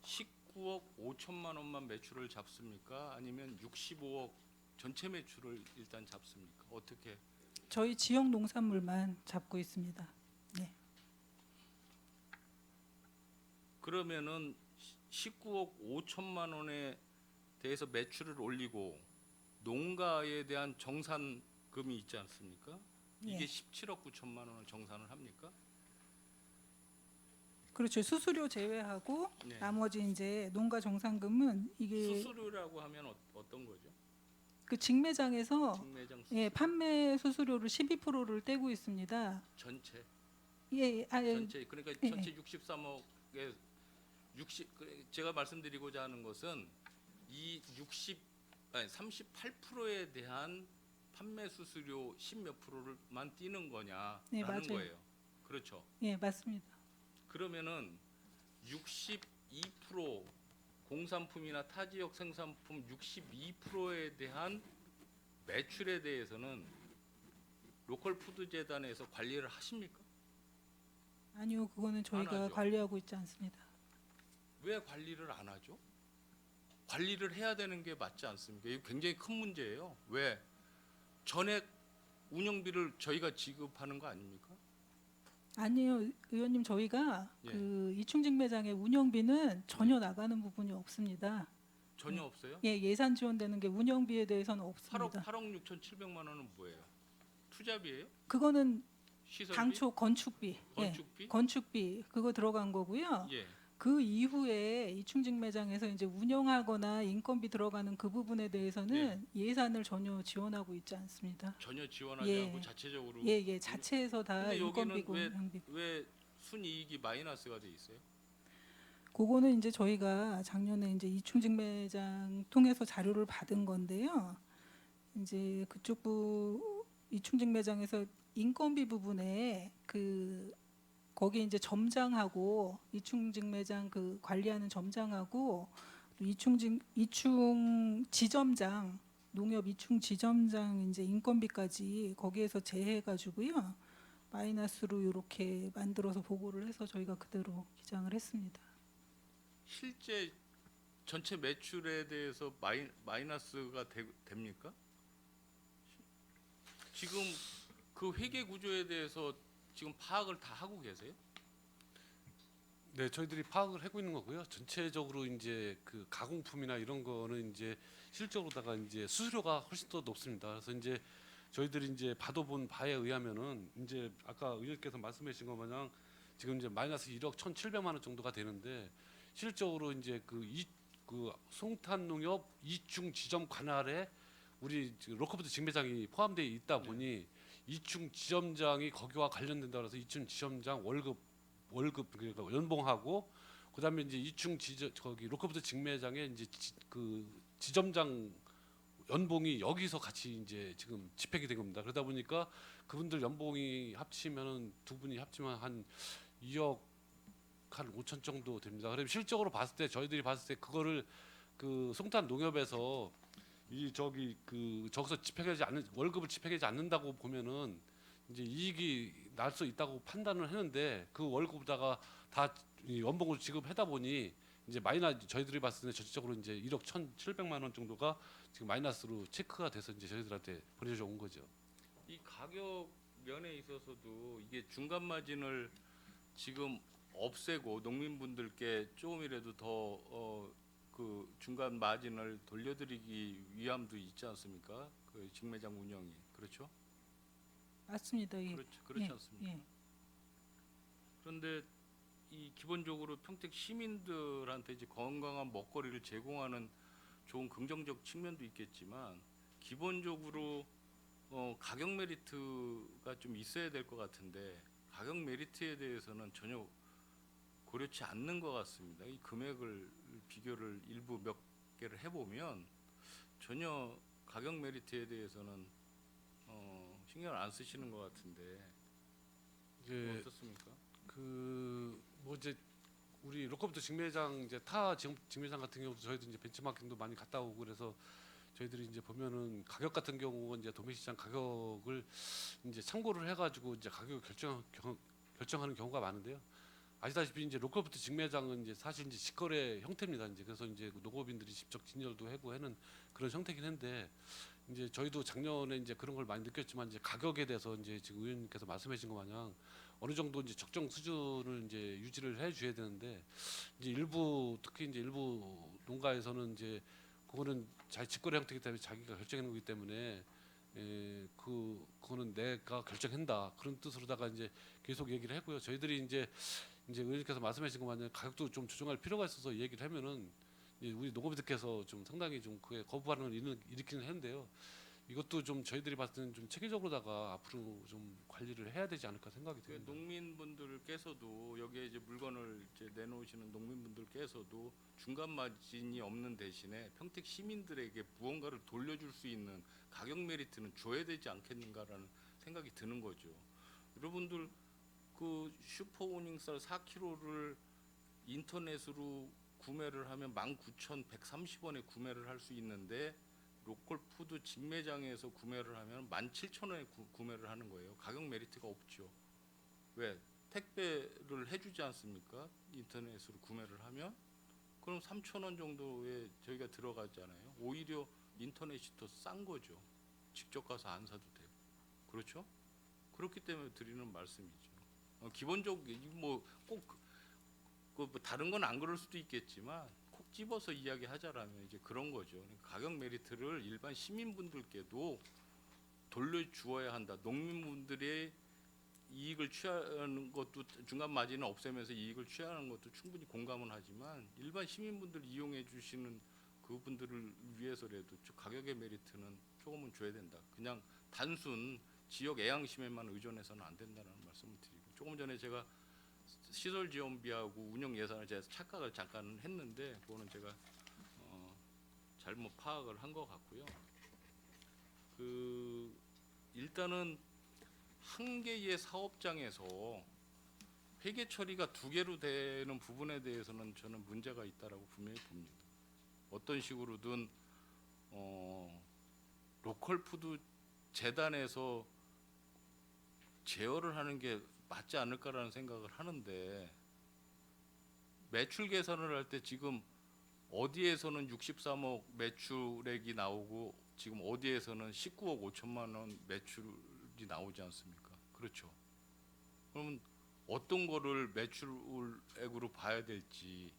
19억 5천만 원만 매출을 잡습니까? 아니면 65억 전체 매출을 일단 잡습니까? 어떻게? 저희 지역 농산물만 잡고 있습니다. 네, 그러면은 19억 5천만 원에 대해서 매출을 올리고 농가에 대한 정산금이 있지 않습니까? 이게 예. 17억 9천만 원을 정산을 합니까? 그렇죠. 수수료 제외하고 네. 나머지 이제 농가 정산금은 이게 수수료라고 하면 어떤 거죠? 그 직매장에서 직매장 판매 수수료를 12%를 떼고 있습니다. 전체 예, 전체 그러니까 예. 전체 63억에 60 제가 말씀드리고자 하는 것은 이 38%에 대한 판매 수수료 10몇 프로를만 띄는 거냐라는 네, 맞아요. 거예요. 그렇죠. 예, 맞습니다. 그러면은 62% 공산품이나 타지역 생산품 62%에 대한 매출에 대해서는 로컬 푸드 재단에서 관리를 하십니까? 아니요, 그거는 저희가 하죠. 관리하고 있지 않습니다. 왜 관리를 안 하죠? 관리를 해야 되는 게 맞지 않습니까? 이거 굉장히 큰 문제예요. 왜? 전액 운영비를 저희가 지급하는 거 아닙니까? 아니요, 의원님, 저희가 예. 그 이충직 매장의 운영비는 전혀 나가는 부분이 없습니다. 전혀 없어요? 예, 예산 지원되는 게 운영비에 대해서는 8억 없습니다. 6,700만 원은 뭐예요? 투자비예요? 그거는 시설비? 당초 건축비, 건축비? 예, 건축비 그거 들어간 거고요. 예. 그 이후에 이충직 매장에서 이제 운영하거나 인건비 들어가는 그 부분에 대해서는 예산을 전혀 지원하고 있지 않습니다. 전혀 지원하지 예. 않고 자체적으로 예, 자체에서 다 근데 여기는 인건비고 운영비고. 왜 순이익이 마이너스가 돼 있어요? 그거는 이제 저희가 작년에 이제 이충직 매장 통해서 자료를 받은 건데요. 이제 그쪽 이충직 매장에서 인건비 부분에 그 거기 이제 점장하고 이충 직매장 그 관리하는 점장하고 또 이충 지점장 농협 이충 지점장 이제 인건비까지 거기에서 제해가지고요 마이너스로 이렇게 만들어서 보고를 해서 저희가 그대로 기장을 했습니다. 실제 전체 매출에 대해서 마이너스가 됩니까? 지금 그 회계 구조에 대해서 지금 파악을 다 하고 계세요? 네, 저희들이 파악을 하고 있는 거고요. 전체적으로 이제 그 가공품이나 이런 거는 이제 실적으로다가 이제 수수료가 훨씬 더 높습니다. 그래서 이제 저희들이 이제 받아본 바에 의하면은 이제 아까 의원께서 말씀해 주신 것 마냥 지금 이제 마이너스 1억 1,700만 원 정도가 되는데 실적으로 이제 그 송탄농협 이충 지점 관할에 우리 로커부터 직매장이 포함되어 있다 보니 이충 지점장이 거기와 관련된다 그래서 이충 지점장 월급 그러니까 연봉하고 그다음에 이제 이충 거기 로커부터 직매장에 이제 그 지점장 연봉이 여기서 같이 이제 지금 집행이 된 겁니다. 그러다 보니까 그분들 연봉이 합치면은 두 분이 합치면 한 2억 한 5천 정도 됩니다. 그럼 실적으로 봤을 때 저희들이 봤을 때 그거를 그 송탄 농협에서 이 저기 그 저기서 집행하지 않는 월급을 집행하지 않는다고 보면은 이제 이익이 날 수 있다고 판단을 했는데 그 월급에다가 다 이 연봉을 지급하다 보니 이제 저희들이 봤을 때 전체적으로 이제 1억 1,700만 원 정도가 지금 마이너스로 체크가 돼서 이제 저희들한테 보내져 온 거죠. 이 가격 면에 있어서도 이게 중간 마진을 지금 없애고 농민분들께 조금이라도 더 그 중간 마진을 돌려드리기 위함도 있지 않습니까? 그 직매장 운영이 그렇죠? 맞습니다. 예. 그렇지 예, 않습니까? 예. 그런데 이 기본적으로 평택 시민들한테 이제 건강한 먹거리를 제공하는 좋은 긍정적 측면도 있겠지만 기본적으로 가격 메리트가 좀 있어야 될 것 같은데 가격 메리트에 대해서는 전혀 고려치 않는 것 같습니다. 이 금액을 비교를 일부 몇 개를 해보면 전혀 가격 메리트에 대해서는 신경을 안 쓰시는 것 같은데 이제 어떻습니까? 그 뭐 이제 우리 로커부터 직매장 이제 타 직매장 같은 경우도 저희도 이제 벤치마킹도 많이 갔다 오고 그래서 저희들이 이제 보면은 가격 같은 경우는 이제 도매시장 가격을 이제 참고를 해가지고 이제 가격을 결정하는 경우가 많은데요. 아시다시피 이제 로컬부터 직매장은 이제 사실 이제 직거래 형태입니다. 이제 그래서 이제 농업인들이 직접 진열도 하고 하는 그런 형태긴 한데 이제 저희도 작년에 이제 그런 걸 많이 느꼈지만 이제 가격에 대해서 이제 지금 의원님께서 말씀하신 것 마냥 어느 정도 이제 적정 수준을 이제 유지를 해 줘야 되는데 이제 특히 이제 일부 농가에서는 이제 그거는 자기 직거래 형태이기 때문에 자기가 결정하는 거기 때문에 그거는 내가 결정한다 그런 뜻으로다가 이제 계속 얘기를 했고요. 저희들이 이제 의원님께서 말씀하신 것 마냥 가격도 좀 조정할 필요가 있어서 얘기를 하면은 이제 우리 농업인들께서 좀 상당히 좀 그에 거부 반응을 일으키는 했는데요. 이것도 좀 저희들이 봤을 때는 좀 체계적으로다가 앞으로 좀 관리를 해야 되지 않을까 생각이 듭니다. 농민분들께서도 여기에 이제 물건을 이제 내놓으시는 농민분들께서도 중간 마진이 없는 대신에 평택 시민들에게 무언가를 돌려줄 수 있는 가격 메리트는 줘야 되지 않겠는가라는 생각이 드는 거죠. 여러분들 그 슈퍼오닝쌀 4kg를 인터넷으로 구매를 하면 19,130원에 구매를 할 수 있는데 로컬푸드 직매장에서 구매를 하면 17,000원에 구매를 하는 거예요. 가격 메리트가 없죠. 왜? 택배를 해주지 않습니까? 인터넷으로 구매를 하면 그럼 3,000원 정도에 저희가 들어가잖아요. 오히려 인터넷이 더 싼 거죠. 직접 가서 안 사도 되고. 그렇죠? 그렇기 때문에 드리는 말씀이죠. 기본적으로 뭐꼭 뭐 다른 건 안 그럴 수도 있겠지만 콕 집어서 이야기하자라면 이제 그런 거죠. 그러니까 가격 메리트를 일반 시민분들께도 돌려주어야 한다. 농민분들의 이익을 취하는 것도 중간 마진을 없애면서 이익을 취하는 것도 충분히 공감은 하지만 일반 시민분들 이용해 주시는 그분들을 위해서라도 가격의 메리트는 조금은 줘야 된다. 그냥 단순 지역 애양심에만 의존해서는 안 된다는 말씀을 드리고 조금 전에 제가 시설 지원비하고 운영 예산을 제가 착각을 잠깐 했는데 그거는 제가 잘못 파악을 한 것 같고요. 일단은 한 개의 사업장에서 회계 처리가 두 개로 되는 부분에 대해서는 저는 문제가 있다라고 분명히 봅니다. 어떤 식으로든 로컬 푸드 재단에서 제어를 하는 게 맞지 않을까라는 생각을 하는데, 매출 계산을 할 때 지금 어디에서는 63억 매출액이 나오고 지금 어디에서는 19억 5천만 원 매출이 나오지 않습니까? 그렇죠. 그러면 어떤 거를 매출액으로 봐야 될지,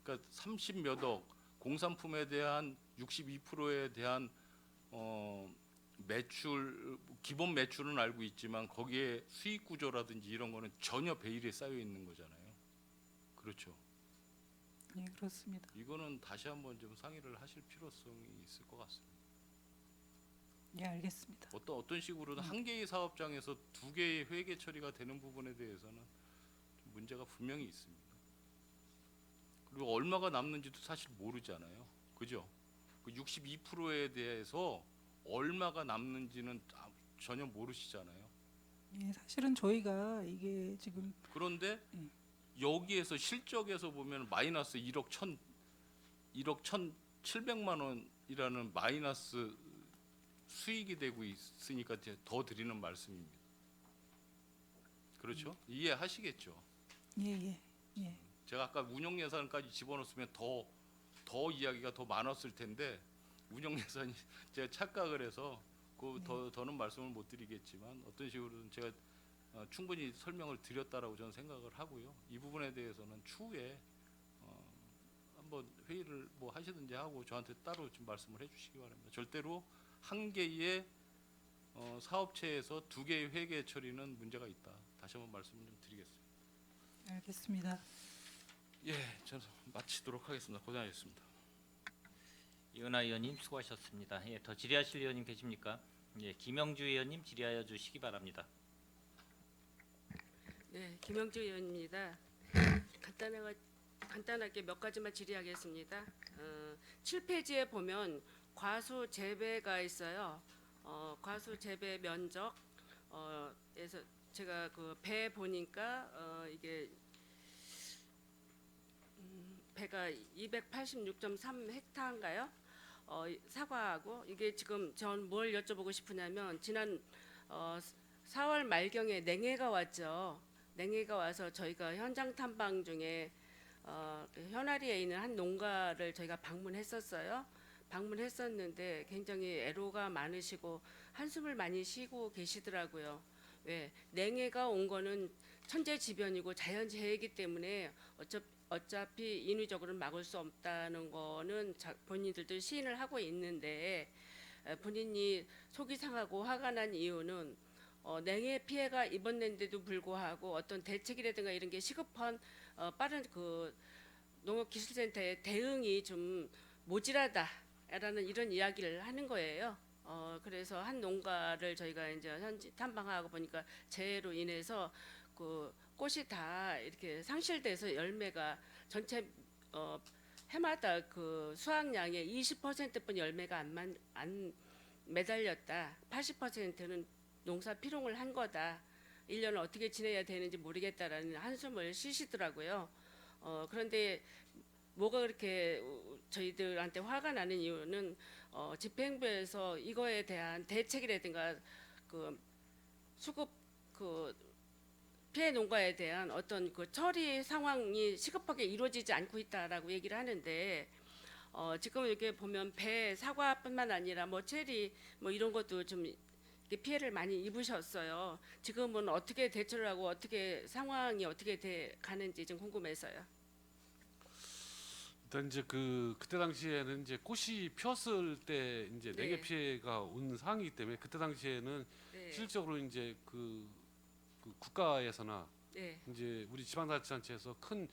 그러니까 30몇 억 공산품에 대한 62%에 대한 매출, 기본 매출은 알고 있지만 거기에 수익 구조라든지 이런 거는 전혀 베일에 쌓여 있는 거잖아요. 그렇죠. 예, 그렇습니다. 이거는 다시 한번 좀 상의를 하실 필요성이 있을 것 같습니다. 예, 알겠습니다. 어떤 식으로든 한 개의 사업장에서 두 개의 회계 처리가 되는 부분에 대해서는 좀 문제가 분명히 있습니다. 그리고 얼마가 남는지도 사실 모르잖아요. 그죠? 그 62%에 대해서 얼마가 남는지는 전혀 모르시잖아요. 예, 사실은 저희가 이게 지금 그런데 여기에서 실적에서 보면 마이너스 1억 1,700만 원이라는 마이너스 수익이 되고 있으니까 더 드리는 말씀입니다. 그렇죠? 이해하시겠죠? 예. 제가 아까 운영 예산까지 집어넣었으면 더 이야기가 더 많았을 텐데 운영 예산이 제가 착각을 해서 더는 말씀을 못 드리겠지만 어떤 식으로든 제가 충분히 설명을 드렸다라고 저는 생각을 하고요. 이 부분에 대해서는 추후에 한번 회의를 뭐 하시든지 하고 저한테 따로 좀 말씀을 해주시기 바랍니다. 절대로 한 개의 사업체에서 두 개의 회계 처리는 문제가 있다. 다시 한번 말씀을 좀 드리겠습니다. 알겠습니다. 예, 저는 마치도록 하겠습니다. 고생하셨습니다. 이은하 의원님 수고하셨습니다. 예, 더 질의하실 의원님 계십니까? 예, 김영주 의원님 질의하여 주시기 바랍니다. 네, 김영주 의원입니다. 간단하게 몇 가지만 질의하겠습니다. 7페이지에 보면 과수 재배가 있어요. 과수 재배 면적 에서 제가 그 배 보니까 이게 배가 286.3 헥타인가요? 사과하고 이게 지금 전 뭘 여쭤보고 싶으냐면 지난 4월 말경에 냉해가 왔죠. 냉해가 와서 저희가 현장 탐방 중에 현아리에 있는 한 농가를 저희가 방문했었어요. 방문했었는데 굉장히 애로가 많으시고 한숨을 많이 쉬고 계시더라고요. 왜? 냉해가 온 거는 천재지변이고 자연재해이기 때문에 어차피 인위적으로 막을 수 없다는 거는 본인들도 시인을 하고 있는데 본인이 속이 상하고 화가 난 이유는 냉해 피해가 입었는데도 불구하고 어떤 대책이라든가 이런 게 시급한 빠른 그 농업기술센터의 대응이 좀 모자라다라는 이런 이야기를 하는 거예요. 그래서 한 농가를 저희가 이제 현지 탐방하고 보니까 재해로 인해서 그 꽃이 다 이렇게 상실돼서 열매가 전체 해마다 그 수확량의 20%뿐 열매가 안 매달렸다. 80%는 농사 피롱을 한 거다. 1년을 어떻게 지내야 되는지 모르겠다라는 한숨을 쉬시더라고요. 그런데 뭐가 그렇게 저희들한테 화가 나는 이유는 집행부에서 이거에 대한 대책이라든가 그 수급 그 피해 농가에 대한 어떤 그 처리 상황이 시급하게 이루어지지 않고 있다라고 얘기를 하는데 지금 이렇게 보면 배, 사과뿐만 아니라 뭐 체리 뭐 이런 것도 좀 피해를 많이 입으셨어요. 지금은 어떻게 대처를 하고 어떻게 상황이 어떻게 돼 가는지 좀 궁금해서요. 일단 이제 그때 당시에는 이제 꽃이 피었을 때 이제 네. 냉해 피해가 온 상황이기 때문에 그때 당시에는 네. 실질적으로 이제 그 국가에서나 네. 이제 우리 지방자치단체에서 큰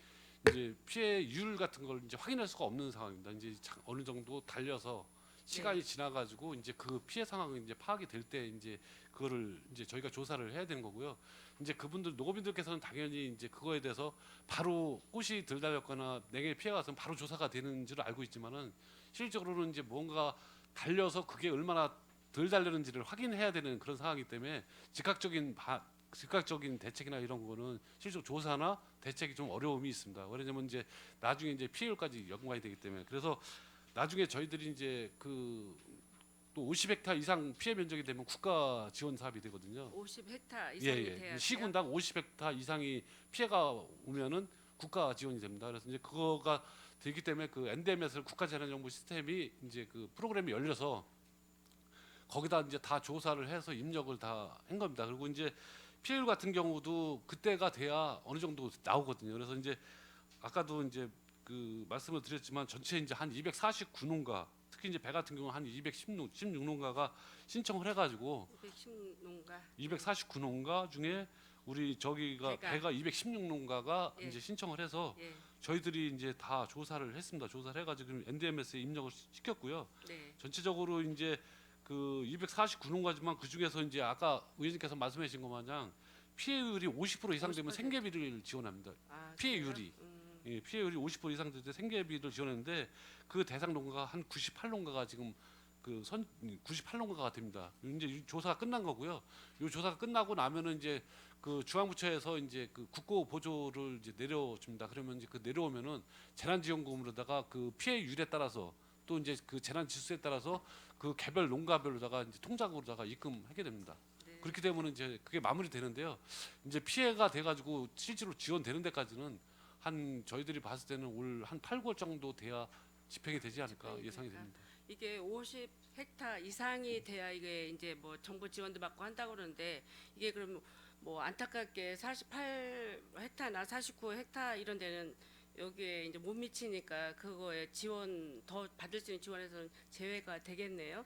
이제 피해율 같은 걸 이제 확인할 수가 없는 상황입니다. 이제 어느 정도 달려서 시간이 지나가지고 이제 그 피해 상황이 이제 파악이 될 때 이제 그거를 이제 저희가 조사를 해야 되는 거고요. 이제 그분들 농업인들께서는 당연히 이제 그거에 대해서 바로 꽃이 덜 달렸거나 냉해 피해가 왔으면 바로 조사가 되는 줄 알고 있지만은 실질적으로는 이제 뭔가 달려서 그게 얼마나 덜 달렸는지를 확인해야 되는 그런 상황이기 때문에 즉각적인 즉각적인 대책이나 이런 거는 실제로 조사나 대책이 좀 어려움이 있습니다. 왜냐면 이제 나중에 이제 피해율까지 연관이 되기 때문에. 그래서 나중에 저희들이 이제 그 또 50헥타 이상 피해 면적이 되면 국가 지원 사업이 되거든요. 50헥타 예, 이상이 예. 돼야 시군당 50헥타 이상이 피해가 오면은 국가 지원이 됩니다. 그래서 이제 그거가 되기 때문에 그 NDMS 국가재난정보 시스템이 이제 그 프로그램이 열려서 거기다 이제 다 조사를 해서 입력을 다 한 겁니다. 그리고 이제 피해율 같은 경우도 그때가 돼야 어느 정도 나오거든요. 그래서 이제 아까도 이제 그 말씀을 드렸지만 전체 이제 한 249농가, 특히 이제 배 같은 경우 한 216농가가 신청을 해가지고 210농가 249농가 중에 우리 저기가 배가 216농가가 예. 이제 신청을 해서 예. 저희들이 이제 다 조사를 했습니다. 조사를 해가지고 NDMS에 입력을 시켰고요. 네. 전체적으로 이제 그 249농가지만 그 중에서 이제 아까 의원님께서 말씀하신 것 마냥 피해율이 50% 이상 되면 50%. 생계비를 지원합니다. 아, 피해율이. 그래요? 예, 피해율이 50% 이상 될 때 생계비를 지원했는데 그 대상 농가가 한 98농가가 지금 그 98농가가 됩니다. 이제 이 조사가 끝난 거고요. 이 조사가 끝나고 나면은 이제 그 중앙부처에서 이제 그 국고 보조를 이제 내려줍니다. 그러면 이제 그 내려오면은 재난지원금으로다가 그 피해율에 따라서 또 이제 그 재난 지수에 따라서 그 개별 농가별로다가 이제 통장으로다가 입금하게 됩니다. 네. 그렇게 되면 이제 그게 마무리되는데요. 이제 피해가 돼가지고 실제로 지원되는 데까지는 한 저희들이 봤을 때는 올 한 8, 9월 정도 돼야 집행이 되지 않을까 집행이 예상이 될까? 됩니다. 이게 50헥타 이상이 돼야 이게 이제 뭐 정부 지원도 받고 한다고 그러는데 이게 그럼 뭐 안타깝게 48헥타나 49헥타 이런 데는 여기에 이제 못 미치니까 그거에 지원 더 받을 수 있는 지원에서는 제외가 되겠네요.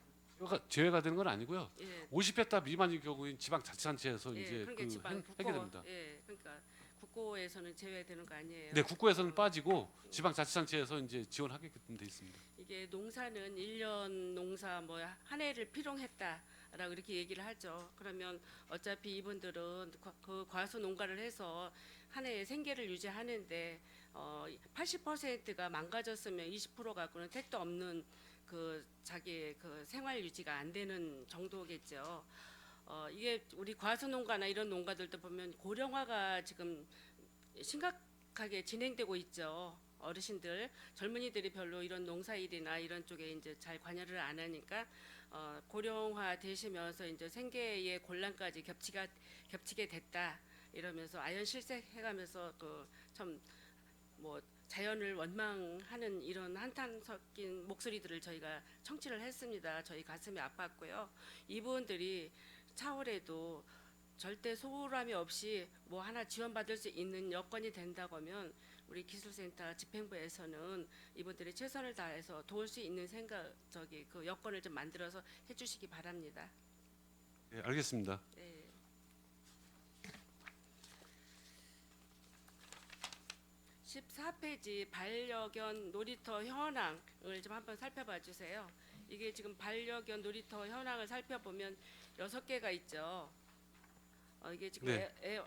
제외가 되는 건 아니고요. 예. 50헥타 미만인 경우에는 지방자치단체에서 예, 이제 그러니까 그 지방 하게 됩니다. 예, 그러니까 국고에서는 제외되는 거 아니에요? 네, 국고에서는 빠지고 지방자치단체에서 이제 지원하게끔 돼 있습니다. 이게 농사는 1년 농사 뭐 한 해를 피롱했다라고 이렇게 얘기를 하죠. 그러면 어차피 이분들은 그 과수 농가를 해서 한 해의 생계를 유지하는데 80%가 망가졌으면 20% 갖고는 택도 없는 그 자기의 그 생활 유지가 안 되는 정도겠죠. 이게 우리 과수 농가나 이런 농가들도 보면 고령화가 지금 심각하게 진행되고 있죠. 어르신들, 젊은이들이 별로 이런 농사일이나 이런 쪽에 이제 잘 관여를 안 하니까 고령화 되시면서 이제 생계의 곤란까지 겹치게 됐다 이러면서 아연 실색해가면서 그 참 뭐 자연을 원망하는 이런 한탄 섞인 목소리들을 저희가 청취를 했습니다. 저희 가슴이 아팠고요. 이분들이 차후에도 절대 소홀함이 없이 뭐 하나 지원받을 수 있는 여건이 된다고 하면 우리 기술센터 집행부에서는 이분들이 최선을 다해서 도울 수 있는 그 여건을 좀 만들어서 해주시기 바랍니다. 네, 알겠습니다. 네. 14페이지 반려견 놀이터 현황을 좀 한번 살펴봐 주세요. 이게 지금 반려견 놀이터 현황을 살펴보면 6개가 있죠. 이게 지금 네.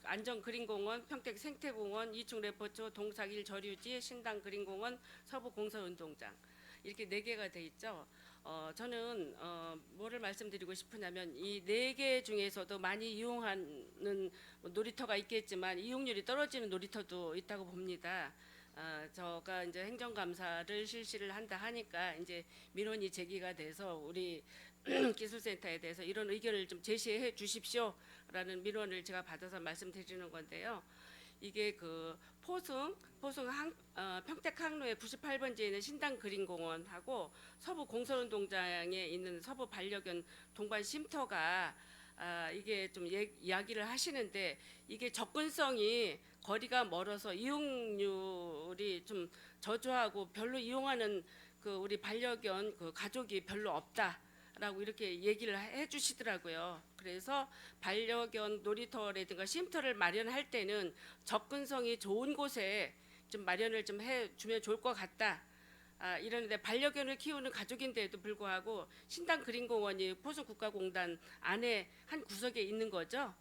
안전그린공원, 평택 생태공원, 이충 레포초, 동삭일 저류지, 신당 그린공원, 서부 공설운동장 이렇게 4개가 돼 있죠. 저는 뭐를 말씀드리고 싶으냐면 이 4개 중에서도 많이 이용하는 놀이터가 있겠지만 이용률이 떨어지는 놀이터도 있다고 봅니다. 저가 이제 행정감사를 실시를 한다 하니까 이제 민원이 제기가 돼서 우리 기술센터에 대해서 이런 의견을 좀 제시해 주십시오라는 민원을 제가 받아서 말씀드리는 건데요. 이게 그 포승 평택 항로의 98번지에 있는 신당 그린공원하고 서부 공설운동장에 있는 서부 반려견 동반 쉼터가 이게 좀 이야기를 하시는데 이게 접근성이 거리가 멀어서 이용률이 좀 저조하고 별로 이용하는 그 우리 반려견 그 가족이 별로 없다라고 이렇게 얘기를 해주시더라고요. 그래서 반려견 놀이터라든가 쉼터를 마련할 때는 접근성이 좋은 곳에 좀 마련을 좀 해주면 좋을 것 같다. 이러는데 반려견을 키우는 가족인데도 불구하고 신당 그린공원이 포수국가공단 안에 한 구석에 있는 거죠.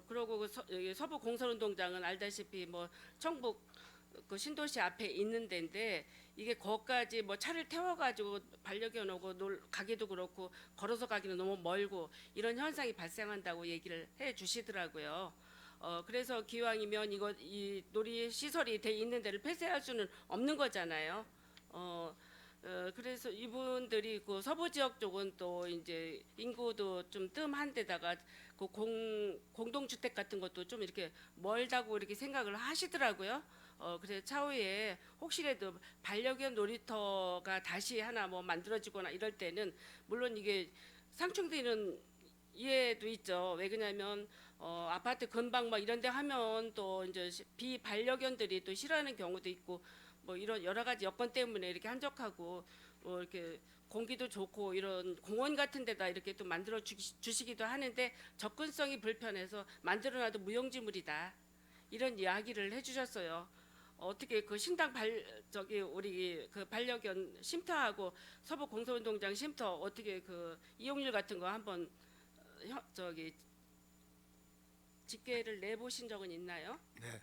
그리고 서부 공설운동장은 알다시피 뭐 청북 그 신도시 앞에 있는 데인데 이게 거기까지 뭐 차를 태워가지고 반려견 오고 가기도 그렇고 걸어서 가기는 너무 멀고 이런 현상이 발생한다고 얘기를 해 주시더라고요. 그래서 기왕이면 이 놀이 시설이 돼 있는 데를 폐쇄할 수는 없는 거잖아요. 그래서 이분들이 그 서부 지역 쪽은 또 이제 인구도 좀 뜸한 데다가 그 공동주택 같은 것도 좀 이렇게 멀다고 이렇게 생각을 하시더라고요. 그래서 차후에 혹시라도 반려견 놀이터가 다시 하나 뭐 만들어지거나 이럴 때는 물론 이게 상충되는 이해도 있죠. 왜 그러냐면 아파트 근방 막 이런 데 하면 또 이제 비반려견들이 또 싫어하는 경우도 있고 뭐 이런 여러 가지 여건 때문에 이렇게 한적하고 뭐 이렇게 공기도 좋고 이런 공원 같은 데다 이렇게 또 만들어 주시기도 하는데 접근성이 불편해서 만들어놔도 무용지물이다. 이런 이야기를 해주셨어요. 어떻게 그 신당 우리 그 반려견 쉼터하고 서부 공소운동장 쉼터 어떻게 그 이용률 같은 거 한번 집계를 내보신 적은 있나요? 네.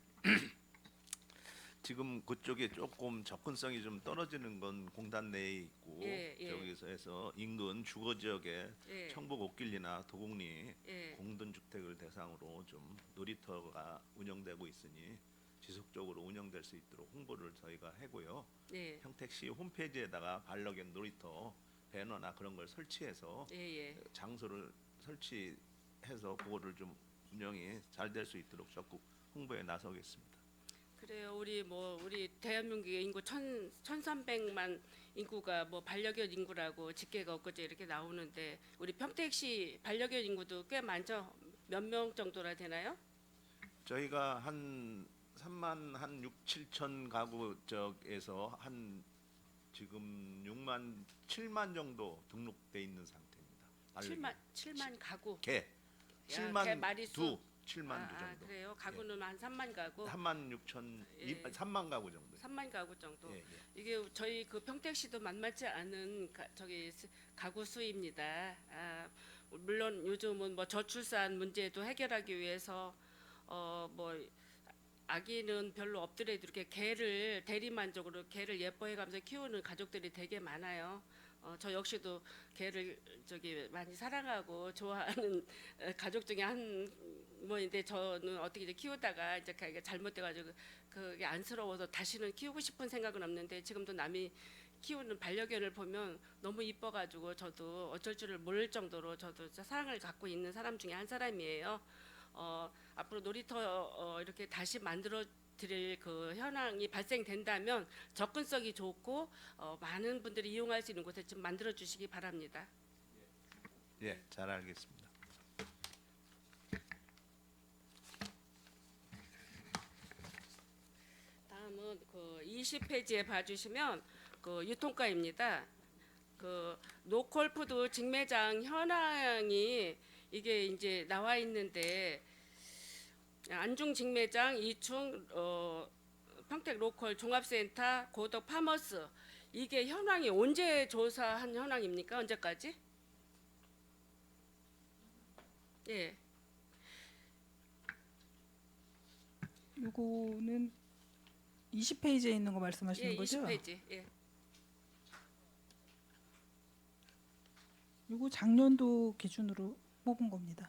지금 그쪽에 조금 접근성이 좀 떨어지는 건 공단 내에 있고 예. 저기서 해서 인근 주거 지역에 예. 청북 옥길리나 도곡리 예. 공동주택을 대상으로 좀 놀이터가 운영되고 있으니 지속적으로 운영될 수 있도록 홍보를 저희가 하고요. 예. 평택시 홈페이지에다가 반려견 놀이터 배너나 그런 걸 설치해서 예. 장소를 설치해서 그거를 좀 운영이 잘 될 수 있도록 적극 홍보에 나서겠습니다. 그래요. 우리 대한민국의 인구 1,300만 인구가 뭐 반려견 인구라고 집계가 엊그제 이렇게 나오는데 우리 평택시 반려견 인구도 꽤 많죠. 몇 명 정도나 되나요? 저희가 한 3만 한 6, 7천 가구 쪽에서 한 지금 6만 7만 정도 등록돼 있는 상태입니다. 7만 가구. 개 개 7만 마리수? 두 7만 두 정도. 그래요. 가구는 한 3만 가구. 3만 6천 예. 3만 가구 정도. 3만 가구 정도. 예, 예. 이게 저희 그 평택시도 만만치 않은 가구 수입니다. 물론 요즘은 뭐 저출산 문제도 해결하기 위해서 뭐 아기는 별로 없더라도 이렇게 개를 대리만족으로 개를 예뻐해가면서 키우는 가족들이 되게 많아요. 저 역시도 개를 많이 사랑하고 좋아하는 가족 중에 한 뭐인데 저는 어떻게 이제 키우다가 이제 그게 잘못돼가지고 그게 안쓰러워서 다시는 키우고 싶은 생각은 없는데 지금도 남이 키우는 반려견을 보면 너무 이뻐가지고 저도 어쩔 줄을 모를 정도로 저도 사랑을 갖고 있는 사람 중에 한 사람이에요. 앞으로 놀이터 이렇게 다시 만들어 드릴 그 현황이 발생된다면 접근성이 좋고 많은 분들이 이용할 수 있는 곳에 좀 만들어 주시기 바랍니다. 예, 잘 알겠습니다. 다음은 그 20페이지에 봐주시면 그 유통가입니다. 그 노콜푸드 직매장 현황이 이게 이제 나와 있는데 안중 직매장 2층 평택 로컬 종합센터 고덕 파머스 이게 현황이 언제 조사한 현황입니까? 언제까지? 예. 요거는 20페이지에 있는 거 말씀하시는 예, 거죠? 20페이지. 예. 요거 작년도 기준으로 뽑은 겁니다.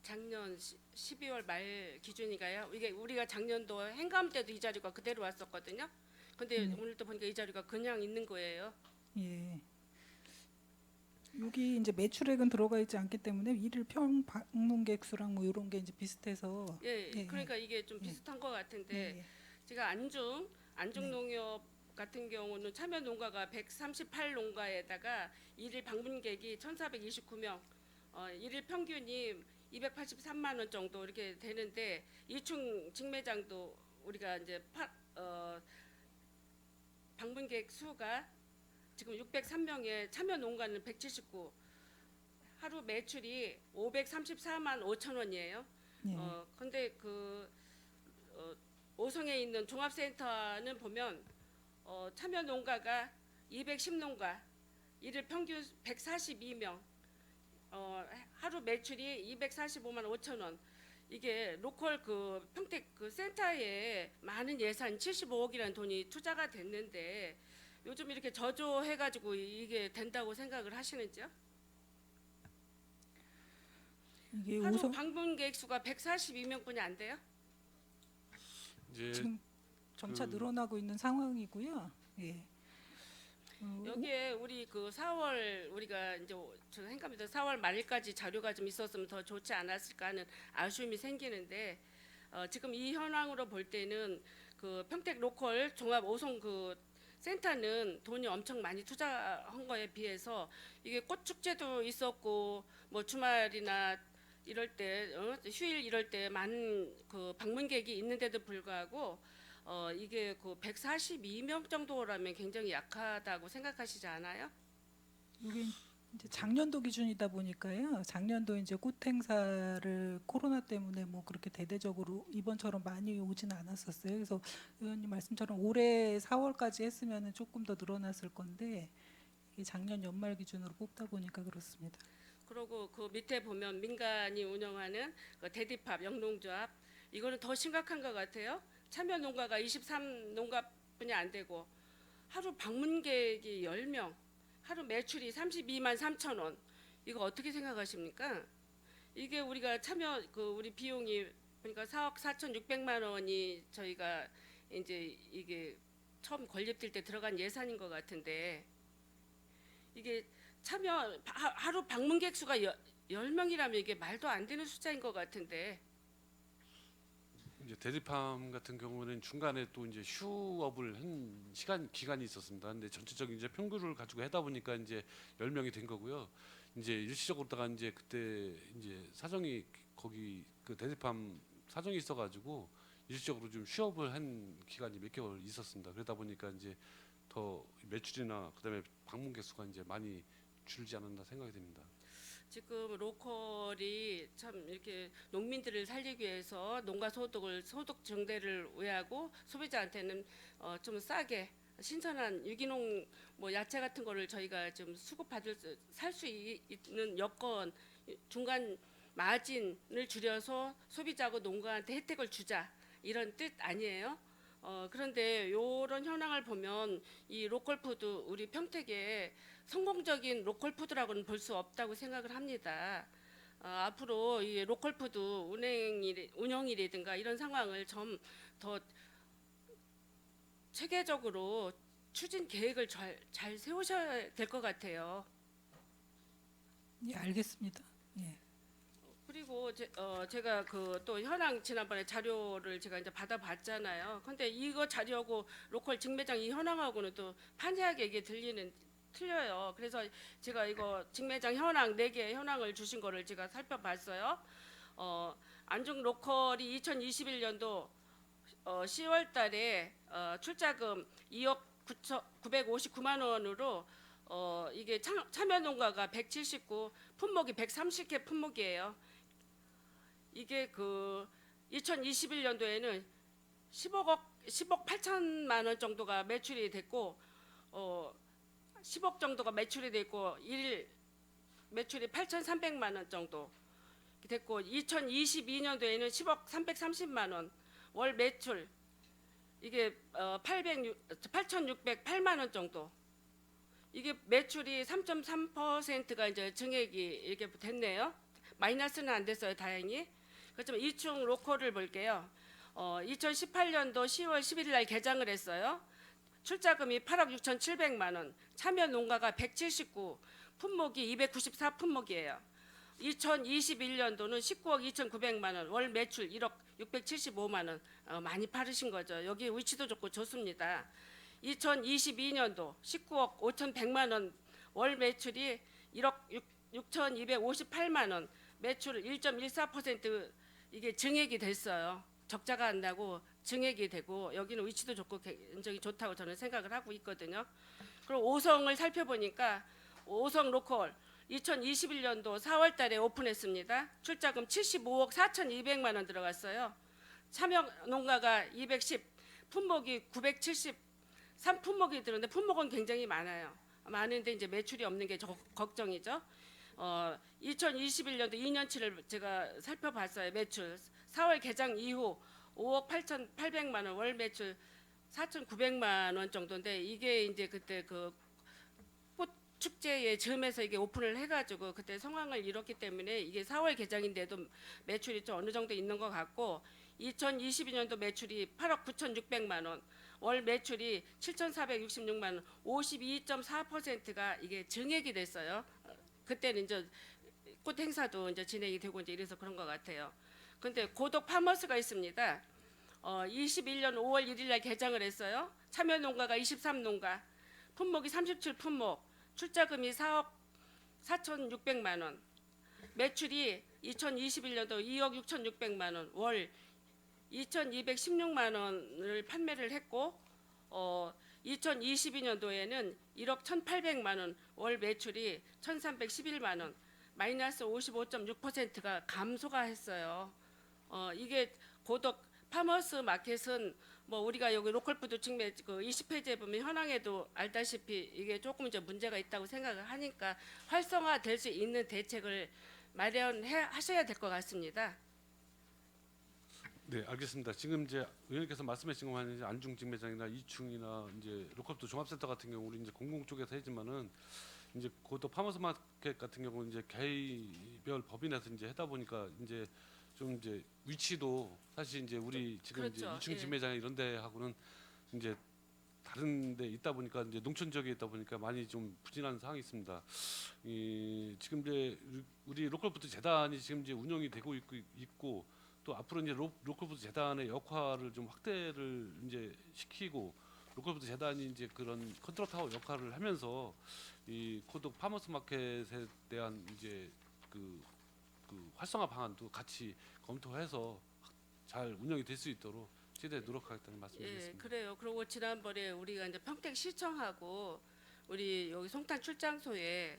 작년 12월 말 기준인가요? 이게 우리가 작년도 행감 때도 이 자료가 그대로 왔었거든요. 근데 오늘 또 보니까 이 자료가 그냥 있는 거예요. 예. 여기 이제 매출액은 들어가 있지 않기 때문에 일일 평 방문객 수랑 뭐 이런 게 이제 비슷해서 예, 그러니까 이게 좀 예. 비슷한 것 같은데 예, 예. 제가 안중 농협 같은 경우는 참여 농가가 138농가에다가 일일 방문객이 1,429명, 일일 평균이 283만 원 정도 이렇게 되는데 2층 직매장도 우리가 이제 방문객 수가 지금 603명에 참여 농가는 179, 하루 매출이 534만 5천 원이에요. 예. 근데 오송에 있는 종합센터는 보면 참여 농가가 210농가, 일일 평균 142명, 하루 매출이 245만 5천 원. 이게 로컬 그 평택 그 센터에 많은 예산 75억이라는 돈이 투자가 됐는데 요즘 이렇게 저조해가지고 이게 된다고 생각을 하시는지요? 이게 하루 우선 방문객 수가 142명뿐이 안 돼요? 이제 지금 점차 그- 늘어나고 있는 상황이고요. 예. 여기에 우리 그 4월 우리가 이제 저 생각합니다. 4월 말일까지 자료가 좀 있었으면 더 좋지 않았을까 하는 아쉬움이 생기는데 지금 이 현황으로 볼 때는 그 평택 로컬 종합 오송 그 센터는 돈이 엄청 많이 투자한 거에 비해서 이게 꽃 축제도 있었고 뭐 주말이나 이럴 때 휴일 이럴 때 많은 그 방문객이 있는데도 불구하고 이게 그 142명 정도라면 굉장히 약하다고 생각하시지 않아요? 이게 이제 작년도 기준이다 보니까요. 작년도 이제 꽃 행사를 코로나 때문에 뭐 그렇게 대대적으로 이번처럼 많이 오진 않았었어요. 그래서 의원님 말씀처럼 올해 4월까지 했으면은 조금 더 늘어났을 건데 이게 작년 연말 기준으로 뽑다 보니까 그렇습니다. 그리고 그 밑에 보면 민간이 운영하는 그 대디팝 영농조합 이거는 더 심각한 것 같아요. 참여 농가가 23농가뿐이 안 되고 하루 방문객이 10명, 하루 매출이 32만 3천 원. 이거 어떻게 생각하십니까? 이게 우리가 참여 그 우리 비용이 그러니까 4억 4,600만 원이 저희가 이제 이게 처음 건립될 때 들어간 예산인 것 같은데 이게 참여 하루 방문객 수가 10명이라면 이게 말도 안 되는 숫자인 것 같은데 이제 데리팜 같은 경우는 중간에 또 이제 휴업을 한 기간이 있었습니다. 근데 전체적인 이제 평균을 가지고 하다 보니까 이제 10명이 된 거고요. 이제 일시적으로다가 이제 그때 이제 사정이 거기 그 데리팜 사정이 있어가지고 일시적으로 좀 휴업을 한 기간이 몇 개월 있었습니다. 그러다 보니까 이제 더 매출이나 그다음에 방문객 수가 이제 많이 줄지 않았나 생각이 됩니다. 지금 로컬이 참 이렇게 농민들을 살리기 위해서 농가 소득 증대를 위하고 소비자한테는 좀 싸게 신선한 유기농 뭐 야채 같은 거를 저희가 좀 살 수 있는 여건 중간 마진을 줄여서 소비자하고 농가한테 혜택을 주자 이런 뜻 아니에요? 그런데 이런 현황을 보면 이 로컬푸드 우리 평택에 성공적인 로컬푸드라고는 볼 수 없다고 생각을 합니다. 앞으로 이 로컬푸드 운영이라든가 이런 상황을 좀 더 체계적으로 추진 계획을 잘 세우셔야 될 것 같아요. 예, 알겠습니다. 예. 그리고 제가 그 또 현황 지난번에 자료를 제가 이제 받아봤잖아요. 근데 이거 자료하고 로컬 직매장 이 현황하고는 또 판이하게 이게 틀려요. 그래서 제가 이거 직매장 현황 4개 현황을 주신 거를 제가 살펴봤어요. 안중 로컬이 2021년도 10월 달에 출자금 2억 959만 원으로 이게 참여 농가가 179, 품목이 130개 품목이에요. 이게 그 2021년도에는 10억 8천만 원 정도가 매출이 됐고 10억 정도가 매출이 됐고 일 매출이 8,300만 원 정도 됐고 2022년도에는 10억 330만 원 월 매출 이게 8,608만 원 정도 이게 매출이 3.3%가 이제 증액이 이렇게 됐네요. 마이너스는 안 됐어요, 다행히. 그렇지만 2층 로컬을 볼게요. 2018년도 10월 11일 날 개장을 했어요. 출자금이 8억 6,700만 원, 참여 농가가 179, 품목이 294 품목이에요. 2021년도는 19억 2,900만 원, 월 매출 1억 675만 원, 많이 팔으신 거죠. 여기 위치도 좋고 좋습니다. 2022년도 19억 5,100만 원, 월 매출이 1억 6,258만 원, 매출 1.14% 이게 증액이 됐어요. 적자가 안 나고 증액이 되고 여기는 위치도 좋고 굉장히 좋다고 저는 생각을 하고 있거든요. 그리고 오성을 살펴보니까 오성 로컬 2021년도 4월 달에 오픈했습니다. 출자금 75억 4,200만 원 들어갔어요. 참여 농가가 210, 품목이 973 품목이 들었는데 품목은 굉장히 많은데 이제 매출이 없는 게 걱정이죠. 2021년도 2년치를 제가 살펴봤어요. 매출 4월 개장 이후 5억 8,800만 원 월 매출 4,900만 원 정도인데 이게 이제 그때 그 꽃 축제의 즈음에서 이게 오픈을 해가지고 그때 성황을 이뤘기 때문에 이게 4월 개장인데도 매출이 좀 어느 정도 있는 것 같고 2022년도 매출이 8억 9,600만 원, 월 매출이 7,466만 원, 52.4%가 이게 증액이 됐어요. 그때는 이제 꽃 행사도 이제 진행이 되고 이제 이래서 그런 것 같아요. 근데 고덕 파머스가 있습니다. 21년 5월 1일 날 개장을 했어요. 참여 농가가 23농가, 품목이 37품목, 출자금이 4억 4,600만 원, 매출이 2021년도 2억 6,600만 원, 월 2,216만 원을 판매를 했고 2022년도에는 1억 1,800만 원, 월 매출이 1,311만 원, 마이너스 55.6%가 감소가 했어요. 이게 고덕 파머스 마켓은 뭐 우리가 여기 로컬푸드 측면 그 20페이지에 보면 현황에도 알다시피 이게 조금 이제 문제가 있다고 생각을 하니까 활성화될 수 있는 대책을 마련하셔야 될 것 같습니다. 네, 알겠습니다. 지금 이제 의원님께서 말씀하신 것만 이제 안중 직매장이나 이충이나 이제 로컬푸드 종합센터 같은 경우 우리 이제 공공 쪽에서 하지만은 이제 고도 파머스 마켓 같은 경우는 이제 개별 법인에서 이제 하다 보니까 이제 좀 이제 위치도 사실 이제 우리 지금 그렇죠. 이제 이충 예. 직매장 이런 데하고는 이제 다른 데 있다 보니까 이제 농촌 지역에 있다 보니까 많이 좀 부진한 상황이 있습니다. 지금 이제 우리 로컬푸드 재단이 지금 이제 운영이 되고 있고 또 앞으로 이제 로컬푸드 재단의 역할을 좀 확대를 이제 시키고 로컬푸드 재단이 이제 그런 컨트롤 타워 역할을 하면서 이 고덕 파머스 마켓에 대한 이제 그 활성화 방안도 같이 검토해서 잘 운영이 될 수 있도록 최대 노력하겠다는 말씀드리겠습니다. 그래요. 그리고 지난번에 우리가 이제 평택시청하고 우리 여기 송탄 출장소에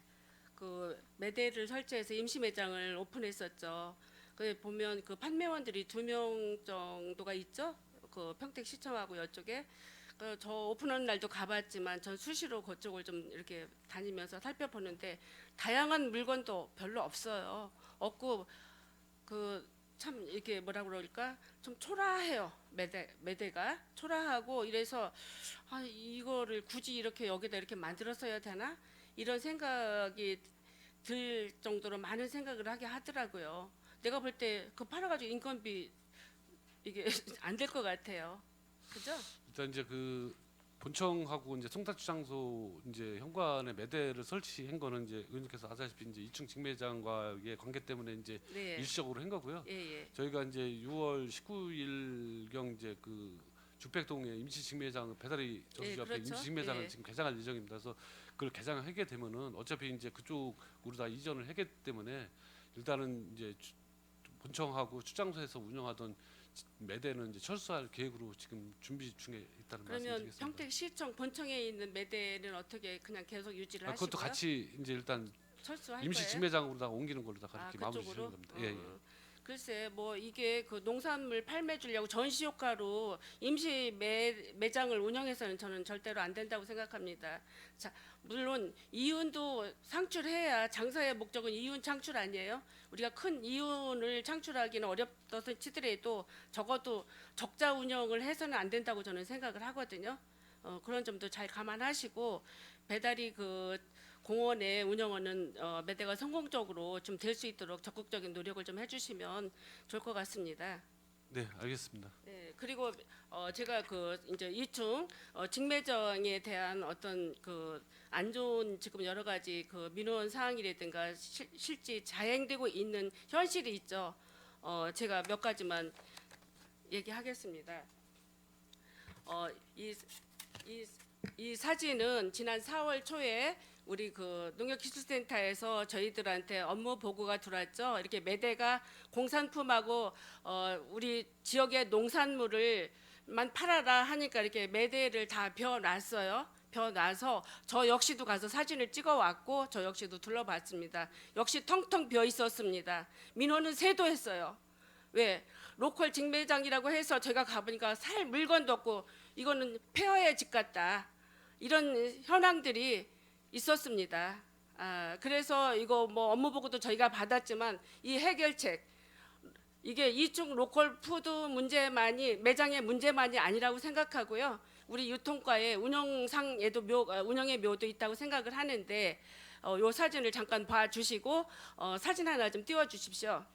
그 매대를 설치해서 임시 매장을 오픈했었죠. 그 보면 그 판매원들이 2명 정도가 있죠. 그 평택시청하고 이쪽에 저 오픈하는 날도 가봤지만 전 수시로 그쪽을 좀 이렇게 다니면서 살펴보는데 다양한 물건도 별로 없어요. 없고 그 참 이렇게 뭐라 그럴까 좀 초라해요. 매대가 초라하고 이래서 이거를 굳이 이렇게 여기다 이렇게 만들었어야 되나 이런 생각이 들 정도로 많은 생각을 하게 하더라고요. 내가 볼 때 그 팔아가지고 인건비 이게 안 될 것 같아요. 그죠? 일단 이제 그 본청하고 이제 송탄주장소 이제 현관에 매대를 설치한 거는 이제 의원님께서 아시다시피 이제 2층 직매장과의 관계 때문에 이제 네. 일시적으로 한 거고요. 예. 저희가 이제 6월 19일경 이제 그 죽백동의 임시 직매장 배달이 저수지 앞에 그렇죠. 임시 직매장을 예. 지금 개장할 예정입니다. 그래서 그걸 개장을 하게 되면은 어차피 이제 그쪽으로 다 이전을 하기 때문에 일단은 이제 본청하고 출장소에서 운영하던 매대는 이제 철수할 계획으로 지금 준비 중에 있다는 그러면 말씀드리겠습니다. 평택시청 본청에 있는 매대는 어떻게 그냥 계속 유지를 하시고요? 그것도 같이 이제 일단 철수할 임시 거예요? 직매장으로 다 옮기는 걸로 다 그렇게 마무리 그쪽으로? 지는 겁니다. 예. 글쎄 뭐 이게 그 농산물 판매 주려고 전시 효과로 임시 매장을 운영해서는 저는 절대로 안 된다고 생각합니다. 자, 물론 이윤도 창출해야 장사의 목적은 이윤 창출 아니에요? 우리가 큰 이윤을 창출하기는 어렵다 치더라도 적어도 적자 운영을 해서는 안 된다고 저는 생각을 하거든요. 그런 점도 잘 감안하시고 배달이 그 공원의 운영은 매대가 성공적으로 좀 될 수 있도록 적극적인 노력을 좀 해주시면 좋을 것 같습니다. 네, 알겠습니다. 네, 그리고 제가 그 이제 2층 직매장에 대한 어떤 그 안 좋은 지금 여러 가지 그 민원 사항이라든가 실제 자행되고 있는 현실이 있죠. 제가 몇 가지만 얘기하겠습니다. 이 사진은 지난 4월 초에 우리 그 농협기술센터에서 저희들한테 업무 보고가 들어왔죠. 이렇게 매대가 공산품하고 우리 지역의 농산물을만 팔아라 하니까 이렇게 매대를 다 벼놨어요. 벼놔서 저 역시도 가서 사진을 찍어왔고 저 역시도 둘러봤습니다. 역시 텅텅 비어 있었습니다. 민원은 세도했어요. 왜? 로컬 직매장이라고 해서 제가 가보니까 살 물건도 없고 이거는 폐허의 집 같다. 이런 현황들이 있었습니다. 그래서 이거 뭐 업무 보고도 저희가 받았지만 이 해결책 이게 2층 로컬 푸드 문제만이 매장의 문제만이 아니라고 생각하고요. 우리 유통과의 운영상에도 운영의 묘도 있다고 생각을 하는데 요 사진을 잠깐 봐주시고 사진 하나 좀 띄워주십시오.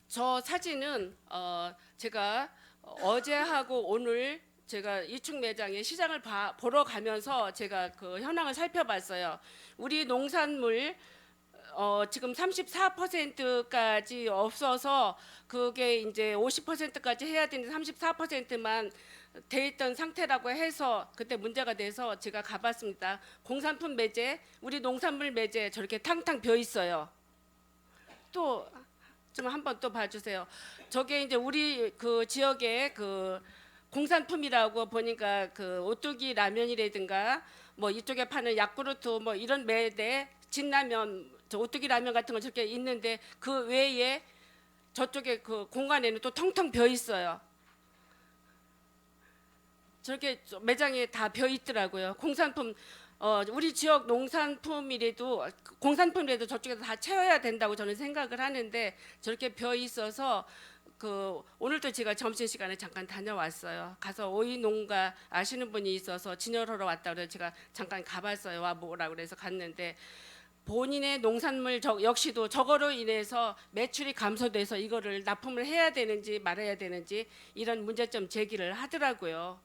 저 사진은 제가 어제하고 오늘 제가 이축 매장에 시장을 보러 가면서 제가 그 현황을 살펴봤어요. 우리 농산물 지금 34%까지 없어서 그게 이제 50%까지 해야 되는데 34%만 돼 있던 상태라고 해서 그때 문제가 돼서 제가 가봤습니다. 공산품 매제, 우리 농산물 매제 저렇게 탕탕 비어 있어요. 또 좀 한번 또 봐주세요. 저게 이제 우리 그 지역의 그 공산품이라고 보니까 그 오뚜기 라면이라든가 뭐 이쪽에 파는 야쿠르트 뭐 이런 매대 진라면 저 오뚜기 라면 같은 거 저렇게 있는데 그 외에 저쪽에 그 공간에는 또 텅텅 비어 있어요. 저렇게 매장에 다 비어 있더라고요. 공산품 우리 지역 농산품이라도 공산품이라도 저쪽에서 다 채워야 된다고 저는 생각을 하는데 저렇게 비어 있어서 그 오늘도 제가 점심시간에 잠깐 다녀왔어요. 가서 오이 농가 아시는 분이 있어서 진열하러 왔다 그래서 제가 잠깐 가봤어요. 와 뭐라 그래서 갔는데 본인의 농산물 역시도 저거로 인해서 매출이 감소돼서 이거를 납품을 해야 되는지 말아야 되는지 이런 문제점 제기를 하더라고요.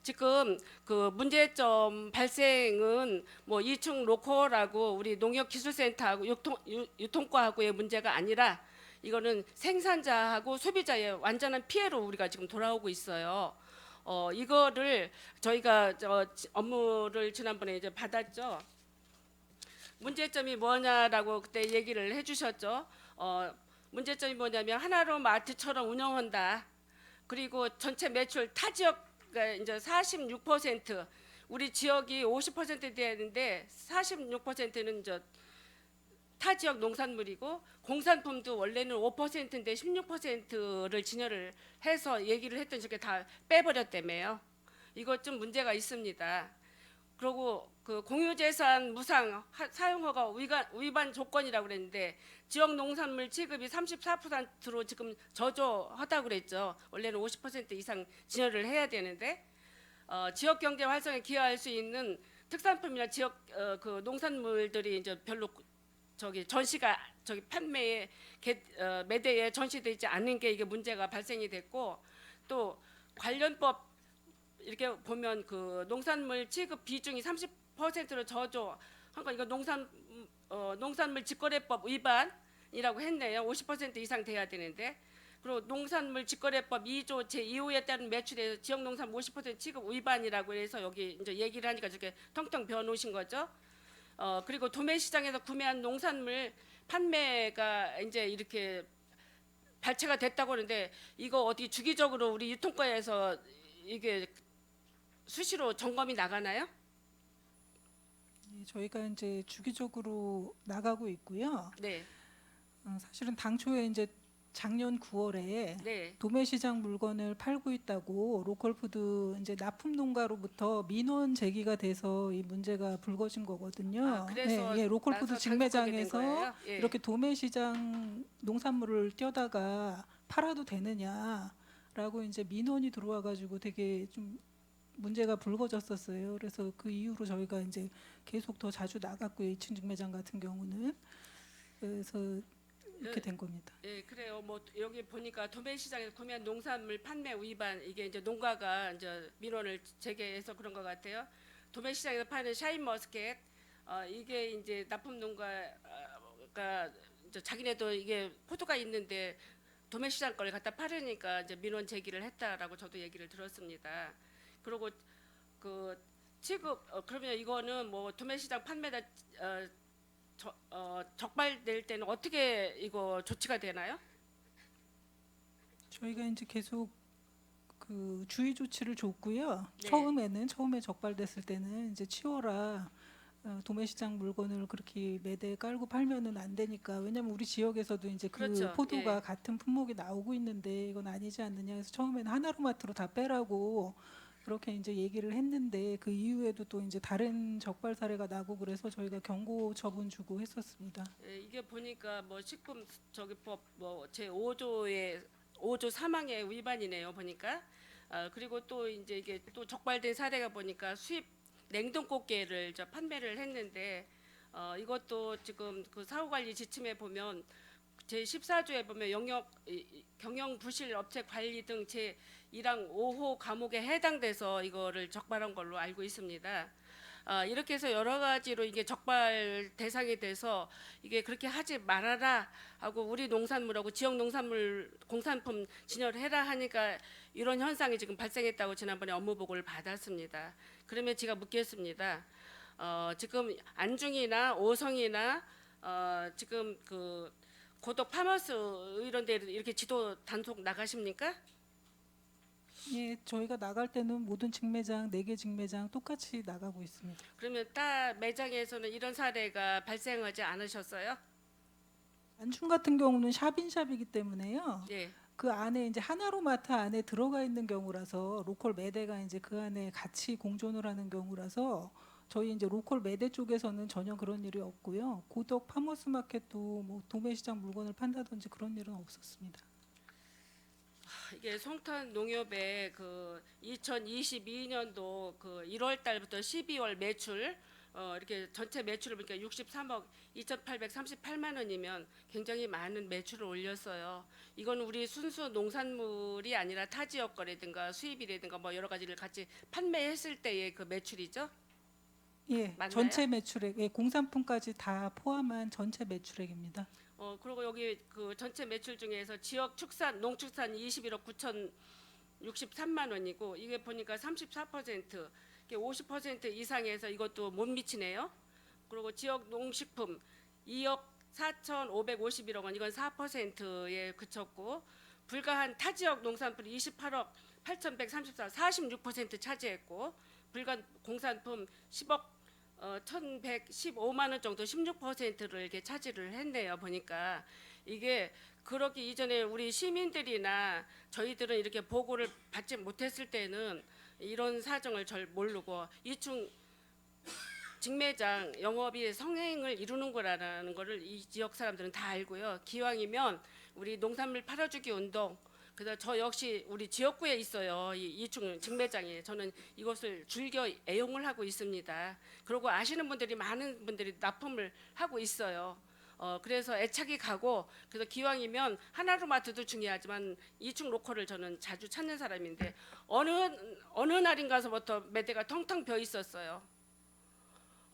지금 그 문제점 발생은 뭐 이충 로컬하고 우리 농협기술센터하고 유통과하고의 문제가 아니라 이거는 생산자하고 소비자의 완전한 피해로 우리가 지금 돌아오고 있어요. 이거를 저희가 업무를 지난번에 이제 받았죠. 문제점이 뭐냐라고 그때 얘기를 해주셨죠. 문제점이 뭐냐면 하나로마트처럼 운영한다. 그리고 전체 매출 타 지역가 이제 46% 우리 지역이 50% 되는데 46%는 타 지역 농산물이고 공산품도 원래는 5%인데 16%를 진열을 해서 얘기를 했더니 저게 다 빼버렸다며요. 이거 좀 문제가 있습니다. 그리고 그 공유재산 무상 사용허가 위반 조건이라고 그랬는데 지역 농산물 취급이 34%로 지금 저조하다고 그랬죠. 원래는 50% 이상 진열을 해야 되는데 지역 경제 활성에 기여할 수 있는 특산품이나 지역 그 농산물들이 이제 별로 전시가 판매에 매대에 전시되어 있지 않은 게 이게 문제가 발생이 됐고 또 관련법 이렇게 보면 그 농산물 취급 비중이 30%로 저조. 그러니까 이거 농산물 직거래법 위반이라고 했네요. 50% 이상 돼야 되는데. 그리고 농산물 직거래법 2조 제2호에 따른 매출에서 지역 농산물 50% 취급 위반이라고 해서 여기 이제 얘기를 하니까 저렇게 텅텅 비어 놓으신 거죠. 그리고 도매 시장에서 구매한 농산물 판매가 이제 이렇게 발췌가 됐다고 하는데 이거 어디 주기적으로 우리 유통과에서 이게 수시로 점검이 나가나요? 네, 저희가 이제 주기적으로 나가고 있고요. 네. 사실은 당초에 이제 작년 9월에 네. 도매시장 물건을 팔고 있다고 로컬푸드 이제 납품 농가로부터 민원 제기가 돼서 이 문제가 불거진 거거든요. 그래서 예, 로컬푸드 나서 직매장에서 단속하게 된 거예요? 예. 이렇게 도매시장 농산물을 떼다가 팔아도 되느냐라고 이제 민원이 들어와 가지고 되게 좀 문제가 불거졌었어요. 그래서 그 이후로 저희가 이제 계속 더 자주 나갔고요. 2층 직매장 같은 경우는 그래서 이렇게 된 겁니다. 예, 그래요. 뭐 여기 보니까 도매 시장에서 구매한 농산물 판매 위반 이게 이제 농가가 이제 민원을 제기해서 그런 것 같아요. 도매 시장에서 파는 샤인머스켓 이게 이제 납품 농가가 이제 자기네도 이게 포도가 있는데 도매 시장 걸 갖다 팔으니까 이제 민원 제기를 했다라고 저도 얘기를 들었습니다. 그리고 그 취급 그러면 이거는 뭐 도매 시장 판매다 적발될 때는 어떻게 이거 조치가 되나요? 저희가 이제 계속 그 주의 조치를 줬고요. 네. 처음에 적발됐을 때는 이제 치워라. 도매시장 물건을 그렇게 매대에 깔고 팔면은 안 되니까. 왜냐면 우리 지역에서도 이제 그 그렇죠. 포도가 예. 같은 품목이 나오고 있는데 이건 아니지 않느냐 해서 처음에는 하나로마트로 다 빼라고 그렇게 이제 얘기를 했는데 그 이후에도 또 이제 다른 적발 사례가 나고 그래서 저희가 경고 처분 주고 했었습니다. 예, 이게 보니까 뭐 식품 저기법 뭐제 5조의 5조 3항의 위반이네요 보니까. 그리고 또 이제 이게 또 적발된 사례가 보니까 수입 냉동 꽃게를 저 판매를 했는데 이것도 지금 그 사후관리 지침에 보면 제 14조에 보면 경영 부실 업체 관리 등 제 1항 5호 과목에 해당돼서 이거를 적발한 걸로 알고 있습니다. 이렇게 해서 여러 가지로 이게 적발 대상이 돼서 이게 그렇게 하지 말아라 하고 우리 농산물하고 지역 농산물 공산품 진열해라 하니까 이런 현상이 지금 발생했다고 지난번에 업무 보고를 받았습니다. 그러면 제가 묻겠습니다. 지금 안중이나 오성이나 지금 그 고덕 파머스 이런 데 이렇게 지도 단속 나가십니까? 예, 저희가 나갈 때는 모든 직매장 4개 직매장 똑같이 나가고 있습니다. 그러면 타 매장에서는 이런 사례가 발생하지 않으셨어요? 안중 같은 경우는 샵인샵이기 때문에요. 예. 그 안에 이제 하나로마트 안에 들어가 있는 경우라서 로컬 매대가 이제 그 안에 같이 공존을 하는 경우라서 저희 이제 로컬 매대 쪽에서는 전혀 그런 일이 없고요. 고덕 파머스 마켓도 뭐 도매시장 물건을 판다든지 그런 일은 없었습니다. 이게 송탄 농협의 그 2022년도 그 1월 달부터 12월 매출 이렇게 전체 매출을 보니까 63억 2,838만 원이면 굉장히 많은 매출을 올렸어요. 이건 우리 순수 농산물이 아니라 타 지역 거래든가 수입이라든가 뭐 여러 가지를 같이 판매했을 때의 그 매출이죠. 예, 맞나요? 전체 매출액, 예, 공산품까지 다 포함한 전체 매출액입니다. 그리고 여기 그 전체 매출 중에서 지역 축산, 농축산 21억 9,063만 원이고 이게 보니까 34%, 이게 50% 이상에서 이것도 못 미치네요. 그리고 지역 농식품 2억 4,551억 원, 이건 4%에 그쳤고 불가한 타 지역 농산품 28억 8,134, 46% 차지했고 불가 공산품 10억 1,115만 원 정도 16%를 이렇게 차지를 했네요. 보니까 이게 그러기 이전에 우리 시민들이나 저희들은 이렇게 보고를 받지 못했을 때는 이런 사정을 잘 모르고 이충 직매장 영업이 성행을 이루는 거라는 거를 이 지역 사람들은 다 알고요. 기왕이면 우리 농산물 팔아주기 운동, 그래서 저 역시 우리 지역구에 있어요. 이 이충 직매장에 저는 이것을 즐겨 애용을 하고 있습니다. 그리고 아시는 분들이 많은 분들이 납품을 하고 있어요. 그래서 애착이 가고 그래서 기왕이면 하나로마트도 중요하지만 이충 로컬을 저는 자주 찾는 사람인데 어느 날인가서부터 매대가 텅텅 비어 있었어요.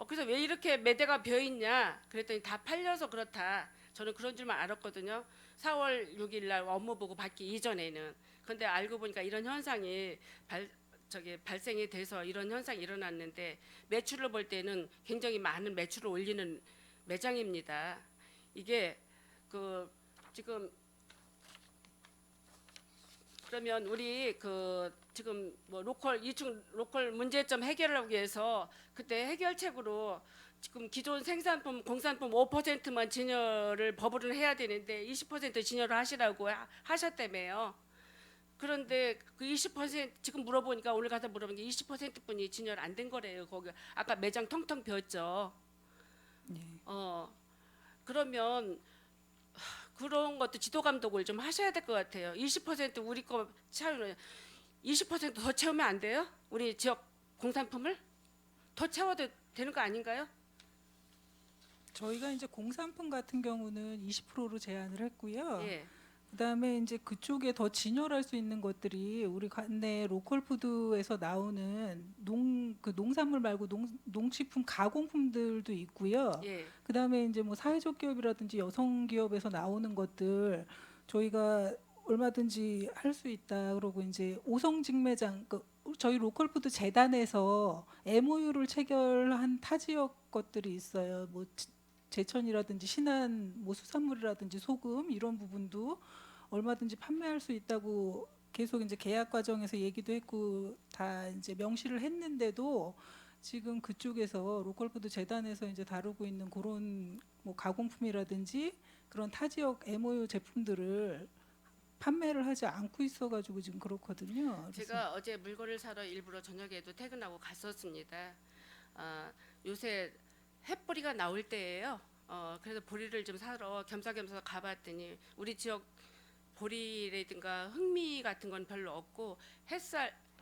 그래서 왜 이렇게 매대가 비어 있냐 그랬더니 다 팔려서 그렇다. 저는 그런 줄만 알았거든요. 4월 6일 날 업무 보고 받기 이전에는. 근데 알고 보니까 이런 현상이 발생이 돼서 이런 현상이 일어났는데 매출을 볼 때는 굉장히 많은 매출을 올리는 매장입니다. 이게 그 지금 그러면 우리 그 지금 뭐 로컬 이충 로컬 문제점 해결을 위해서 그때 해결책으로 지금 기존 생산품 공산품 5%만 진열을 법으로 해야 되는데 20% 진열을 하시라고 하셨다며요. 그런데 그 20% 지금 물어보니까 오늘 가서 물어보니까 20%뿐이 진열 안 된 거래요. 거기 아까 매장 텅텅 비었죠. 그러면 그런 것도 지도 감독을 좀 하셔야 될 것 같아요. 20% 우리 거 채우는 20%더 채우면 안 돼요? 우리 지역 공산품을 더 채워도 되는 거 아닌가요? 저희가 이제 공산품 같은 경우는 20%로 제한을 했고요. 예. 그다음에 이제 그쪽에 더 진열할 수 있는 것들이 우리 관내 로컬푸드에서 나오는 농산물 말고 농식품 가공품들도 있고요. 예. 그다음에 이제 뭐 사회적 기업이라든지 여성 기업에서 나오는 것들 저희가 얼마든지 할 수 있다. 그러고 이제 오성 직매장 저희 로컬푸드 재단에서 MOU를 체결한 타 지역 것들이 있어요. 뭐 제천이라든지 신안 뭐 수산물이라든지 소금 이런 부분도 얼마든지 판매할 수 있다고 계속 이제 계약 과정에서 얘기도 했고 다 이제 명시를 했는데도 지금 그쪽에서 로컬푸드 재단에서 이제 다루고 있는 그런 뭐 가공품이라든지 그런 타 지역 MOU 제품들을 판매를 하지 않고 있어가지고 지금 그렇거든요. 그래서 제가 어제 물건을 사러 일부러 저녁에도 퇴근하고 갔었습니다. 요새 햇보리가 나올 때예요. 그래서 보리를 좀 사러 겸사겸사 가봤더니 우리 지역 보리라든가 흑미 같은 건 별로 없고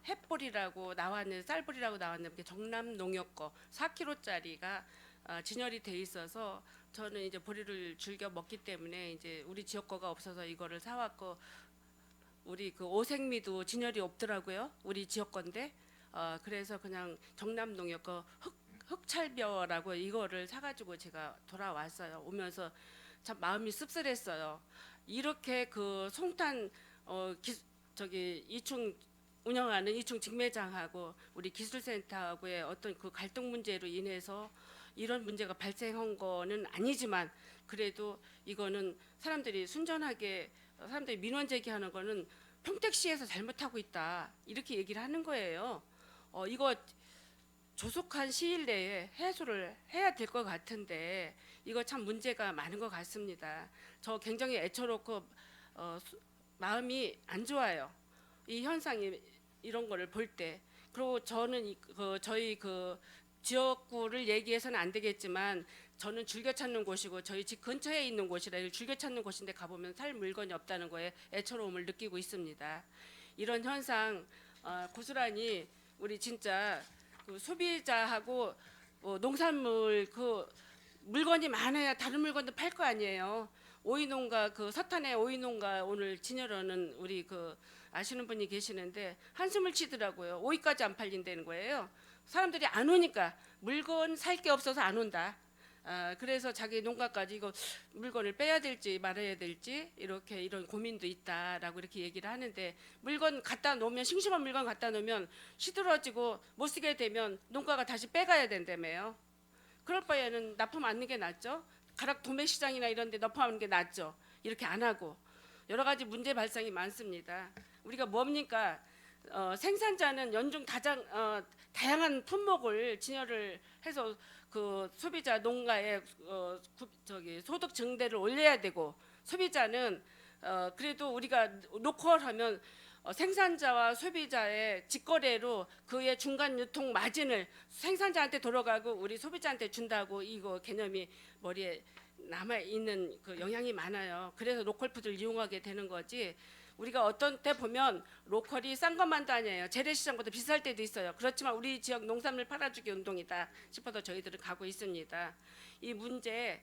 햇보리라고 나왔는 쌀보리라고 나왔는데 정남 농협 거 4kg짜리가 진열이 돼 있어서 저는 이제 보리를 즐겨 먹기 때문에 이제 우리 지역 거가 없어서 이거를 사왔고 우리 그 오색미도 진열이 없더라고요. 우리 지역 건데 그래서 그냥 정남 농협 거 흑찰벼라고 이거를 사가지고 제가 돌아왔어요. 오면서 참 마음이 씁쓸했어요. 이렇게 그 송탄 이충 운영하는 이충 직매장하고 우리 기술센터하고의 어떤 그 갈등 문제로 인해서 이런 문제가 발생한 거는 아니지만 그래도 이거는 사람들이 순전하게 사람들이 민원 제기하는 거는 평택시에서 잘못하고 있다 이렇게 얘기를 하는 거예요. 이거 조속한 시일 내에 해소를 해야 될 것 같은데 이거 참 문제가 많은 것 같습니다. 저 굉장히 애처롭고 마음이 안 좋아요. 이 현상이 이런 거를 볼 때. 그리고 저는 저희 그 지역구를 얘기해서는 안 되겠지만 저는 즐겨 찾는 곳이고 저희 집 근처에 있는 곳이라 즐겨 찾는 곳인데 가보면 살 물건이 없다는 거에 애처로움을 느끼고 있습니다. 이런 현상 고스란히 우리 진짜 그 소비자하고 농산물 그 물건이 많아야 다른 물건도 팔 거 아니에요. 오이농가 그 서탄의 오이농가 오늘 진열하는 우리 그 아시는 분이 계시는데 한숨을 치더라고요. 오이까지 안 팔린다는 거예요. 사람들이 안 오니까 물건 살 게 없어서 안 온다. 그래서 자기 농가까지 이거 물건을 빼야 될지 말아야 될지 이런 고민도 있다라고 이렇게 얘기를 하는데 물건 갖다 놓으면 싱싱한 물건 갖다 놓으면 시들어지고 못 쓰게 되면 농가가 다시 빼가야 된다며요. 그럴 바에는 납품 않는 게 낫죠. 가락 도매 시장이나 이런 데 납품하는 게 낫죠. 이렇게 안 하고 여러 가지 문제 발생이 많습니다. 우리가 뭡니까? 생산자는 연중 다양한 품목을 진열을 해서 그 소비자 농가의 소득 증대를 올려야 되고 소비자는 그래도 우리가 로컬하면 생산자와 소비자의 직거래로 그의 중간 유통 마진을 생산자한테 돌아가고 우리 소비자한테 준다고 이거 개념이 머리에 남아 있는 그 영향이 많아요. 그래서 로컬 푸드를 이용하게 되는 거지. 우리가 어떤 때 보면 로컬이 싼 것만도 아니에요. 재래시장보다 비쌀 때도 있어요. 그렇지만 우리 지역 농산물 팔아주기 운동이다 싶어서 저희들은 가고 있습니다. 이 문제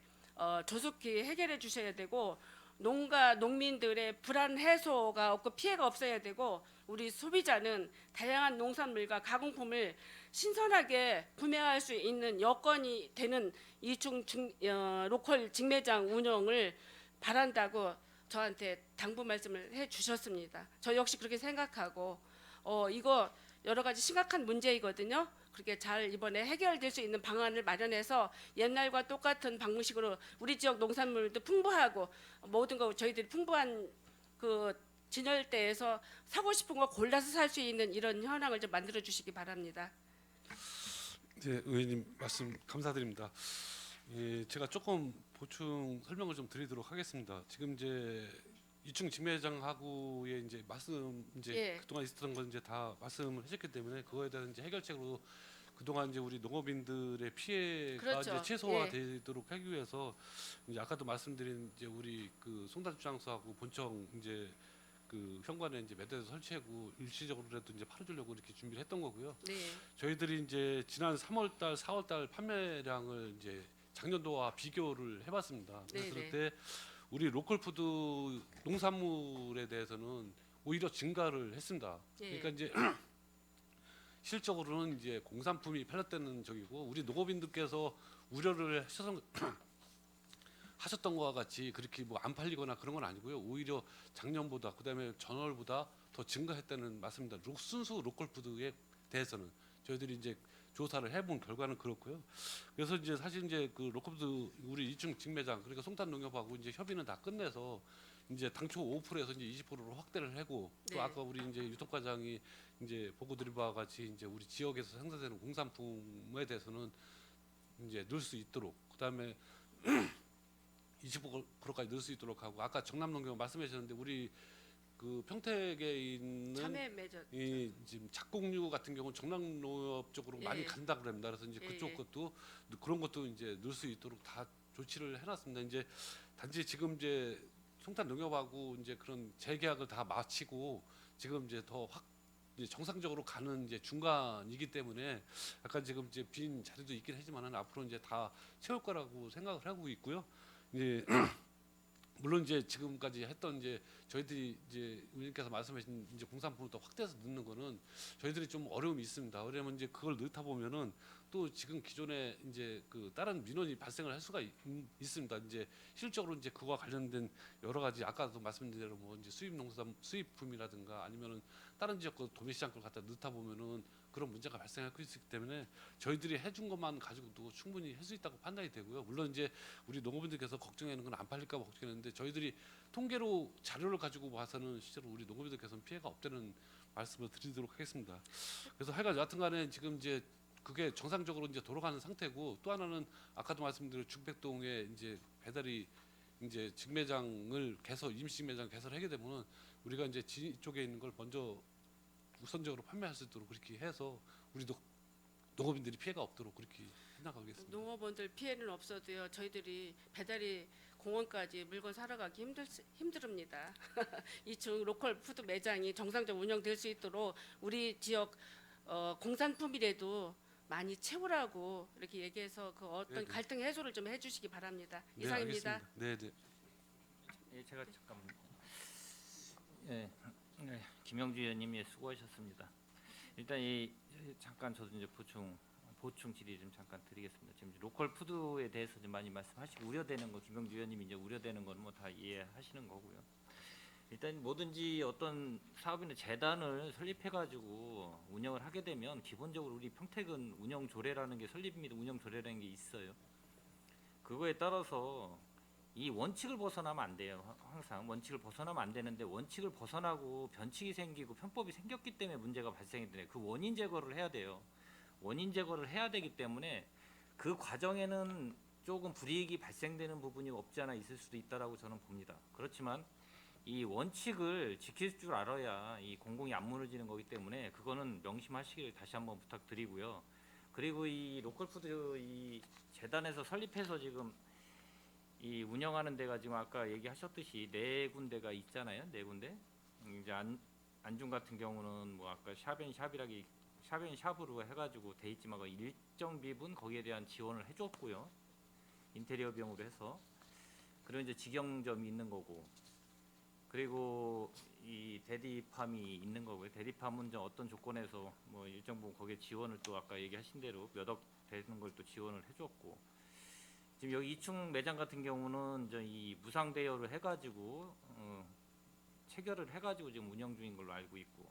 조속히 해결해 주셔야 되고 농가 농민들의 불안 해소가 없고 피해가 없어야 되고 우리 소비자는 다양한 농산물과 가공품을 신선하게 구매할 수 있는 여건이 되는 이중 로컬 직매장 운영을 바란다고 저한테 당부 말씀을 해주셨습니다. 저 역시 그렇게 생각하고 이거 여러 가지 심각한 문제이거든요. 그렇게 잘 이번에 해결될 수 있는 방안을 마련해서 옛날과 똑같은 방식으로 우리 지역 농산물도 풍부하고 모든 거 저희들이 풍부한 그 진열대에서 사고 싶은 거 골라서 살 수 있는 이런 현황을 좀 만들어 주시기 바랍니다. 네, 의원님 말씀 감사드립니다. 예, 제가 조금 보충 설명을 좀 드리도록 하겠습니다. 지금 이제 이충 직매장하고의 이제 말씀 이제 예. 그동안 있었던 건 이제 다 말씀을 하셨기 때문에 그거에 대한 이제 해결책으로 그동안 이제 우리 농업인들의 피해가 그렇죠. 이제 최소화되도록 하기 위해서 이제 아까도 말씀드린 이제 우리 그 송단주장소하고 본청 이제 그 현관에 이제 몇 대에서 설치하고 일시적으로라도 이제 팔아주려고 이렇게 준비를 했던 거고요. 네. 저희들이 이제 지난 3월달, 4월달 판매량을 이제 작년도와 비교를 해봤습니다. 그랬을 네네. 때 우리 로컬푸드 농산물에 대해서는 오히려 증가를 했습니다. 예. 그러니까 이제 실적으로는 이제 공산품이 팔렸다는 적이고 우리 농업인들께서 우려를 하셨던 것과 같이 그렇게 뭐 안 팔리거나 그런 건 아니고요. 오히려 작년보다 그다음에 전월보다 더 증가했다는 말씀입니다. 순수 로컬푸드에 대해서는 저희들이 이제 조사를 해본 결과는 그렇고요. 그래서 이제 사실 이제 그 로컬푸드 우리 이중 직매장 그러니까 송탄농협하고 이제 협의는 다 끝내서 이제 당초 5%에서 이제 20%로 확대를 하고 또 네. 아까 우리 이제 유통과장이 이제 보고 드린 바와 같이 이제 우리 지역에서 생산되는 공산품에 대해서는 이제 넣을 수 있도록 그다음에 20%까지 넣을 수 있도록 하고 아까 정남농협 말씀해 주셨는데 우리 그 평택에 있는 참외 맺어. 이 지금 작곡류 같은 경우는 정락농업 쪽으로 예, 많이 예. 간다 그럽니다. 그래서 이제 예, 그쪽 예. 것도 그런 것도 이제 넣을 수 있도록 다 조치를 해놨습니다. 이제 단지 지금 이제 송탄 농협하고 이제 그런 재계약을 다 마치고 지금 이제 더 확 이제 정상적으로 가는 이제 중간이기 때문에 약간 지금 이제 빈 자리도 있긴 하지만은 앞으로 이제 다 채울 거라고 생각을 하고 있고요. 이제 물론 이제 지금까지 했던 이제 저희들이 이제 의원님께서 말씀하신 이제 공산품을 더 확대해서 넣는 거는 저희들이 좀 어려움이 있습니다. 왜냐면 이제 그걸 넣다 보면은 또 지금 기존에 이제 그 다른 민원이 발생을 할 수가 있습니다. 이제 실적으로 이제 그와 관련된 여러 가지 아까도 말씀드린 대로 뭐 이제 수입 농산 수입품이라든가 아니면은 다른 지역 그 도매시장 걸 갖다 넣다 보면은 그런 문제가 발생할 수 있기 때문에 저희들이 해준 것만 가지고도 충분히 할 수 있다고 판단이 되고요. 물론 이제 우리 농업인들께서 걱정하는 건 안 팔릴까 봐 걱정했는데 저희들이 통계로 자료를 가지고 봐서는 실제로 우리 농업인들께서는 피해가 없다는 말씀을 드리도록 하겠습니다. 그래서 하여간 여하튼간에 지금 이제 그게 정상적으로 이제 돌아가는 상태고 또 하나는 아까도 말씀드린 중백동에 이제 배달이 이제 직매장을 임시 직매장 개설하게 되면은 우리가 이제 쪽에 있는 걸 먼저 우선적으로 판매할 수 있도록 그렇게 해서 우리도 농업인들이 피해가 없도록 그렇게 해나가겠습니다. 농업원들 피해는 없어도요. 저희들이 배달이 공원까지 물건 사러 가기 힘듭니다. 2층 로컬 푸드 매장이 정상적으로 운영될 수 있도록 우리 지역 공산품이라도 많이 채우라고 이렇게 얘기해서 그 어떤 네네. 갈등 해소를 좀 해주시기 바랍니다. 네, 이상입니다. 알겠습니다. 네, 네. 예, 제가 잠깐만. 예, 네, 김영주 의원님 예, 수고하셨습니다. 일단 이 잠깐 저도 이제 보충 질의 좀 잠깐 드리겠습니다. 지금 로컬 푸드에 대해서 좀 많이 말씀하시고 우려되는 거 김영주 의원님이 이제 우려되는 건 뭐 다 이해하시는 거고요. 일단 뭐든지 어떤 사업이나 재단을 설립해가지고 운영을 하게 되면 기본적으로 우리 평택은 운영 조례라는 게 설립 및 운영 조례라는 게 있어요. 그거에 따라서 이 원칙을 벗어나면 안 돼요. 항상 원칙을 벗어나면 안 되는데 원칙을 벗어나고 변칙이 생기고 편법이 생겼기 때문에 문제가 발생이 되네. 그 원인 제거를 해야 돼요. 원인 제거를 해야 되기 때문에 그 과정에는 조금 불이익이 발생되는 부분이 없지 않아 있을 수도 있다라고 저는 봅니다. 그렇지만 이 원칙을 지킬 줄 알아야 이 공공이 안 무너지는 거기 때문에 그거는 명심하시기를 다시 한번 부탁드리고요. 그리고 이 로컬푸드 이 재단에서 설립해서 지금 이 운영하는 데가 지금 아까 얘기하셨듯이 4군데가 있잖아요. 4군데. 이제 안중 같은 경우는 뭐 아까 샵으로 해가지고 돼 있지만 그 일정 비분 거기에 대한 지원을 해줬고요. 인테리어 비용으로 해서. 그리고 이제 직영점이 있는 거고. 그리고 이 데디팜이 있는 거고요. 데디팜은 이제 어떤 조건에서 뭐 일정 부분 거기에 지원을 또 아까 얘기하신 대로 몇 억 되는 걸 또 지원을 해줬고. 지금 여기 2층 매장 같은 경우는 이제 이 무상 대여를 해가지고 체결을 해가지고 지금 운영 중인 걸로 알고 있고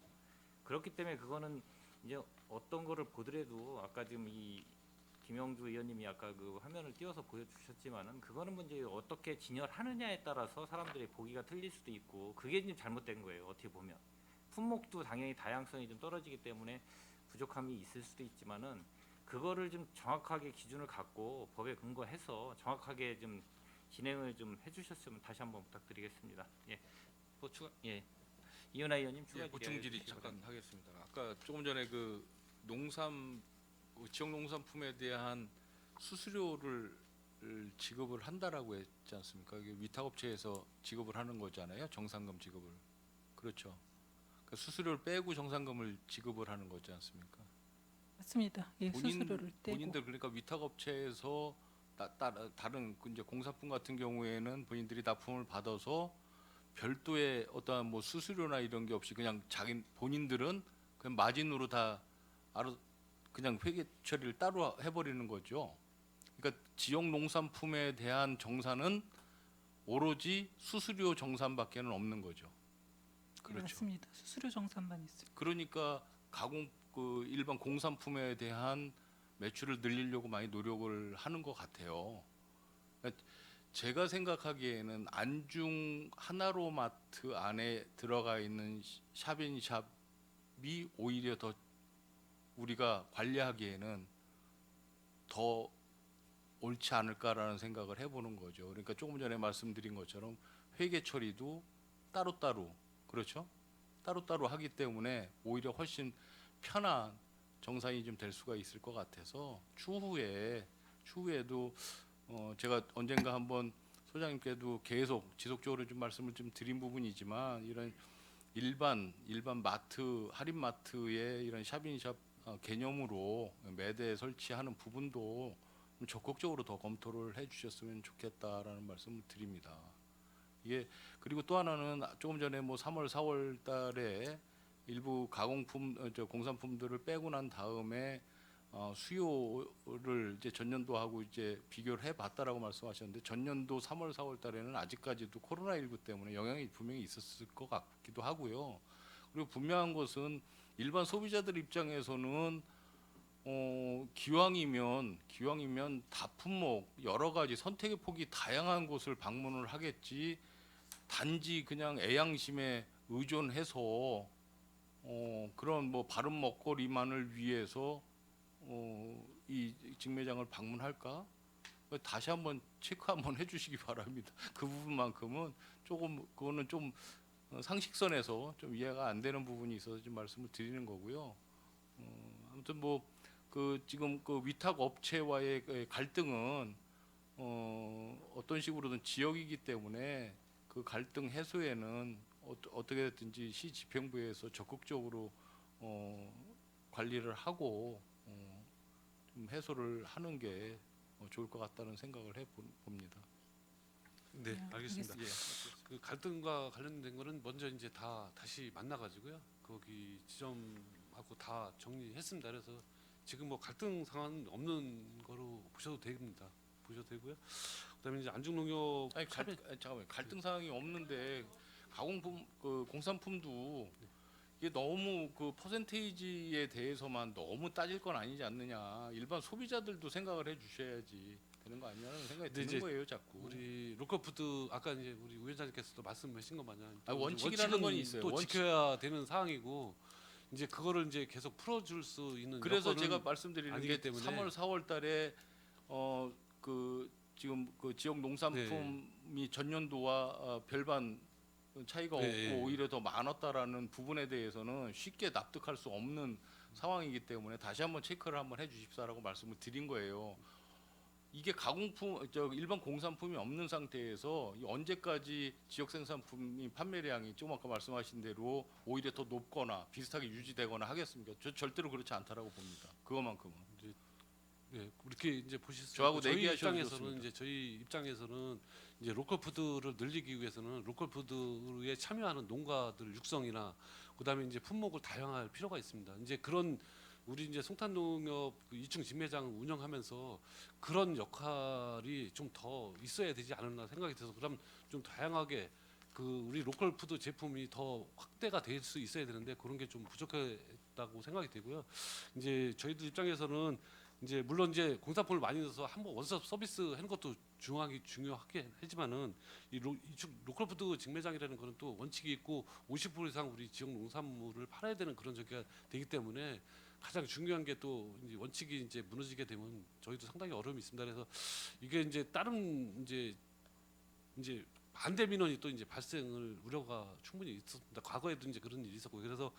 그렇기 때문에 그거는 이제 어떤 거를 보더라도 아까 지금 이 김영주 의원님이 아까 그 화면을 띄워서 보여주셨지만은 그거는 뭐 이제 어떻게 진열하느냐에 따라서 사람들의 보기가 틀릴 수도 있고 그게 지금 잘못된 거예요. 어떻게 보면 품목도 당연히 다양성이 좀 떨어지기 때문에 부족함이 있을 수도 있지만은. 그거를 좀 정확하게 기준을 갖고 법에 근거해서 정확하게 좀 진행을 좀 해주셨으면 다시 한번 부탁드리겠습니다. 예, 예, 이은하 의원님 추가 보충 질의 잠깐 하겠습니다. 아까 조금 전에 그 지역 농산품에 대한 수수료를 지급을 한다라고 했지 않습니까? 이게 위탁업체에서 지급을 하는 거잖아요. 정상금 지급을. 그렇죠. 그러니까 수수료를 빼고 정상금을 지급을 하는 거지 않습니까? 맞습니다. 예, 수수료를 떼고. 본인들 그러니까 위탁업체에서 다른 이제 공산품 같은 경우에는 본인들이 납품을 받아서 별도의 어떠한 뭐 수수료나 이런 게 없이 그냥 본인들은 그냥 마진으로 다 알아 그냥 회계 처리를 따로 해버리는 거죠. 그러니까 지역 농산품에 대한 정산은 오로지 수수료 정산밖에는 없는 거죠. 예, 그렇죠. 맞습니다. 수수료 정산만 있어요. 그러니까 그 일반 공산품에 대한 매출을 늘리려고 많이 노력을 하는 것 같아요. 그러니까 제가 생각하기에는 안중 하나로마트 안에 들어가 있는 샵인샵이 오히려 더 우리가 관리하기에는 더 옳지 않을까라는 생각을 해보는 거죠. 그러니까 조금 전에 말씀드린 것처럼 회계 처리도 따로따로 그렇죠? 따로따로 하기 때문에 오히려 훨씬 편한 정상이 좀 될 수가 있을 것 같아서 추후에도 제가 언젠가 한번 소장님께도 계속 지속적으로 좀 말씀을 좀 드린 부분이지만 이런 일반 마트 할인 마트의 이런 샵인샵 개념으로 매대 설치하는 부분도 좀 적극적으로 더 검토를 해주셨으면 좋겠다라는 말씀을 드립니다. 이게 그리고 또 하나는 조금 전에 뭐 3월, 4월 달에 일부 가공품, 공산품들을 빼고 난 다음에 수요를 이제 전년도하고 이제 비교를 해봤다라고 말씀하셨는데 전년도 3월, 4월 달에는 아직까지도 코로나19 때문에 영향이 분명히 있었을 것 같기도 하고요. 그리고 분명한 것은 일반 소비자들 입장에서는 기왕이면 다품목 여러 가지 선택의 폭이 다양한 곳을 방문을 하겠지 단지 그냥 애양심에 의존해서 그런 뭐 바른 먹거리만을 위해서 이 직매장을 방문할까? 다시 한번 체크 한번 해주시기 바랍니다. 그 부분만큼은 조금 그거는 좀 상식선에서 좀 이해가 안 되는 부분이 있어서 좀 말씀을 드리는 거고요. 아무튼 뭐 그 지금 그 위탁 업체와의 그 갈등은 어떤 식으로든 지역이기 때문에 그 갈등 해소에는 어떻게 됐든지 시 집행부에서 적극적으로 관리를 하고 좀 해소를 하는 게 좋을 것 같다는 생각을 해봅니다. 네, 알겠습니다. 예. 그 갈등과 관련된 거는 먼저 이제 다시 만나가지고요. 거기 지점하고 다 정리했습니다. 그래서 지금 뭐 갈등 상황은 없는 거로 보셔도 됩니다. 보셔도 되고요. 그다음에 이제 안중농협 아니 잠깐만 갈등 사항이 없는데 가공품 그 공산품도 이게 너무 그 퍼센테이지에 대해서만 너무 따질 건 아니지 않느냐. 일반 소비자들도 생각을 해주셔야지 되는 거 아니냐는 생각이 근데 드는 이제 거예요, 자꾸. 우리 로컬푸드 아까 이제 우리 위원장님께서도 말씀하신 것 마냥 원칙이라는 건 있어요. 또 원칙. 지켜야 되는 사항이고 이제 그거를 이제 계속 풀어줄 수 있는 그래서 여건은 제가 말씀드리는 아니기 게 때문에 3월, 4월 달에 그 지금 그 지역 농산품이 전년도와 별반 차이가 없고 네. 오히려 더 많았다라는 부분에 대해서는 쉽게 납득할 수 없는 상황이기 때문에 다시 한번 체크를 한번 해주십사라고 말씀을 드린 거예요. 이게 가공품, 일반 공산품이 없는 상태에서 이 언제까지 지역 생산품이 판매량이 조금 아까 말씀하신 대로 오히려 더 높거나 비슷하게 유지되거나 하겠습니까? 저 절대로 그렇지 않다라고 봅니다. 그것만큼은. 네, 이렇게 이제 보실 수 저하고 있고 저희 내기하셔도 입장에서는 좋습니다. 이제 저희 입장에서는 이제 로컬 푸드를 늘리기 위해서는 로컬 푸드에 참여하는 농가들 육성이나 그다음에 이제 품목을 다양화할 필요가 있습니다. 이제 그런 우리 이제 송탄농협 그 2층 직매장 운영하면서 그런 역할이 좀 더 있어야 되지 않았나 생각이 들어서 그럼 좀 다양하게 그 우리 로컬 푸드 제품이 더 확대가 될 수 있어야 되는데 그런 게 좀 부족했다고 생각이 되고요. 이제 저희들 입장에서는 이제 물론 이제 공산품을 많이 넣어서 한번 원스톱 서비스 하는 것도 중요하긴 하지만은 이쪽 로컬 푸드 직매장이라는 거는 또 원칙이 있고 50% 이상 우리 지역 농산물을 팔아야 되는 그런 저기가 되기 때문에 가장 중요한 게 또 이제 원칙이 이제 무너지게 되면 저희도 상당히 어려움이 있습니다. 그래서 이게 이제 다른 이제 반대 민원이 또 이제 발생을 우려가 충분히 있었습니다. 과거에도 이제 그런 일이 있었고 그래서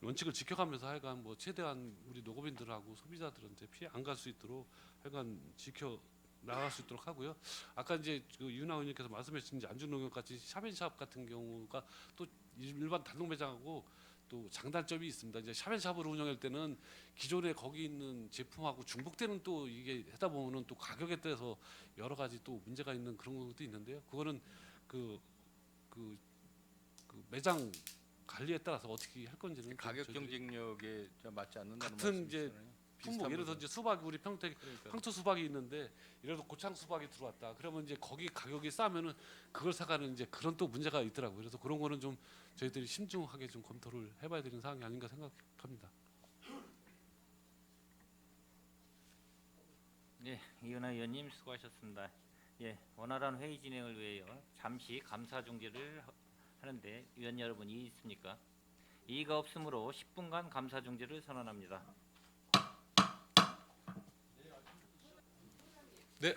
원칙을 지켜가면서 하여간 뭐 최대한 우리 농업인들하고 소비자들한테 피해 안 갈 수 있도록 하여간 지켜 나갈 수 있도록 하고요. 아까 이제 그 이윤아 의원님께서 말씀하신 이제 안중농협 같이 샵앤샵 같은 경우가 또 일반 단독 매장하고 또 장단점이 있습니다. 이제 샵앤샵으로 운영할 때는 기존에 거기 있는 제품하고 중복되는 또 이게 하다 보면은 또 가격에 따라서 여러 가지 또 문제가 있는 그런 것도 있는데요. 그거는 그 매장 관리에 따라서 어떻게 할 건지는 가격 저희들이 경쟁력에 맞지 않는다는 같은 이제 말씀이시잖아요. 품목 예를 들어 이제 수박 우리 평택 그러니까. 황토 수박이 있는데 예를 들어 고창 수박이 들어왔다. 그러면 이제 거기 가격이 싸면은 그걸 사가는 이제 그런 또 문제가 있더라고요. 그래서 그런 거는 좀 저희들이 신중하게 좀 검토를 해봐야 되는 사항이 아닌가 생각합니다. 네, 이은하 의원님 수고하셨습니다. 예, 원활한 회의 진행을 위하여 잠시 감사 중지를 하는데 위원 여러분 이의 있습니까? 이의가 없으므로 10분간 감사 중지를 선언합니다. 네.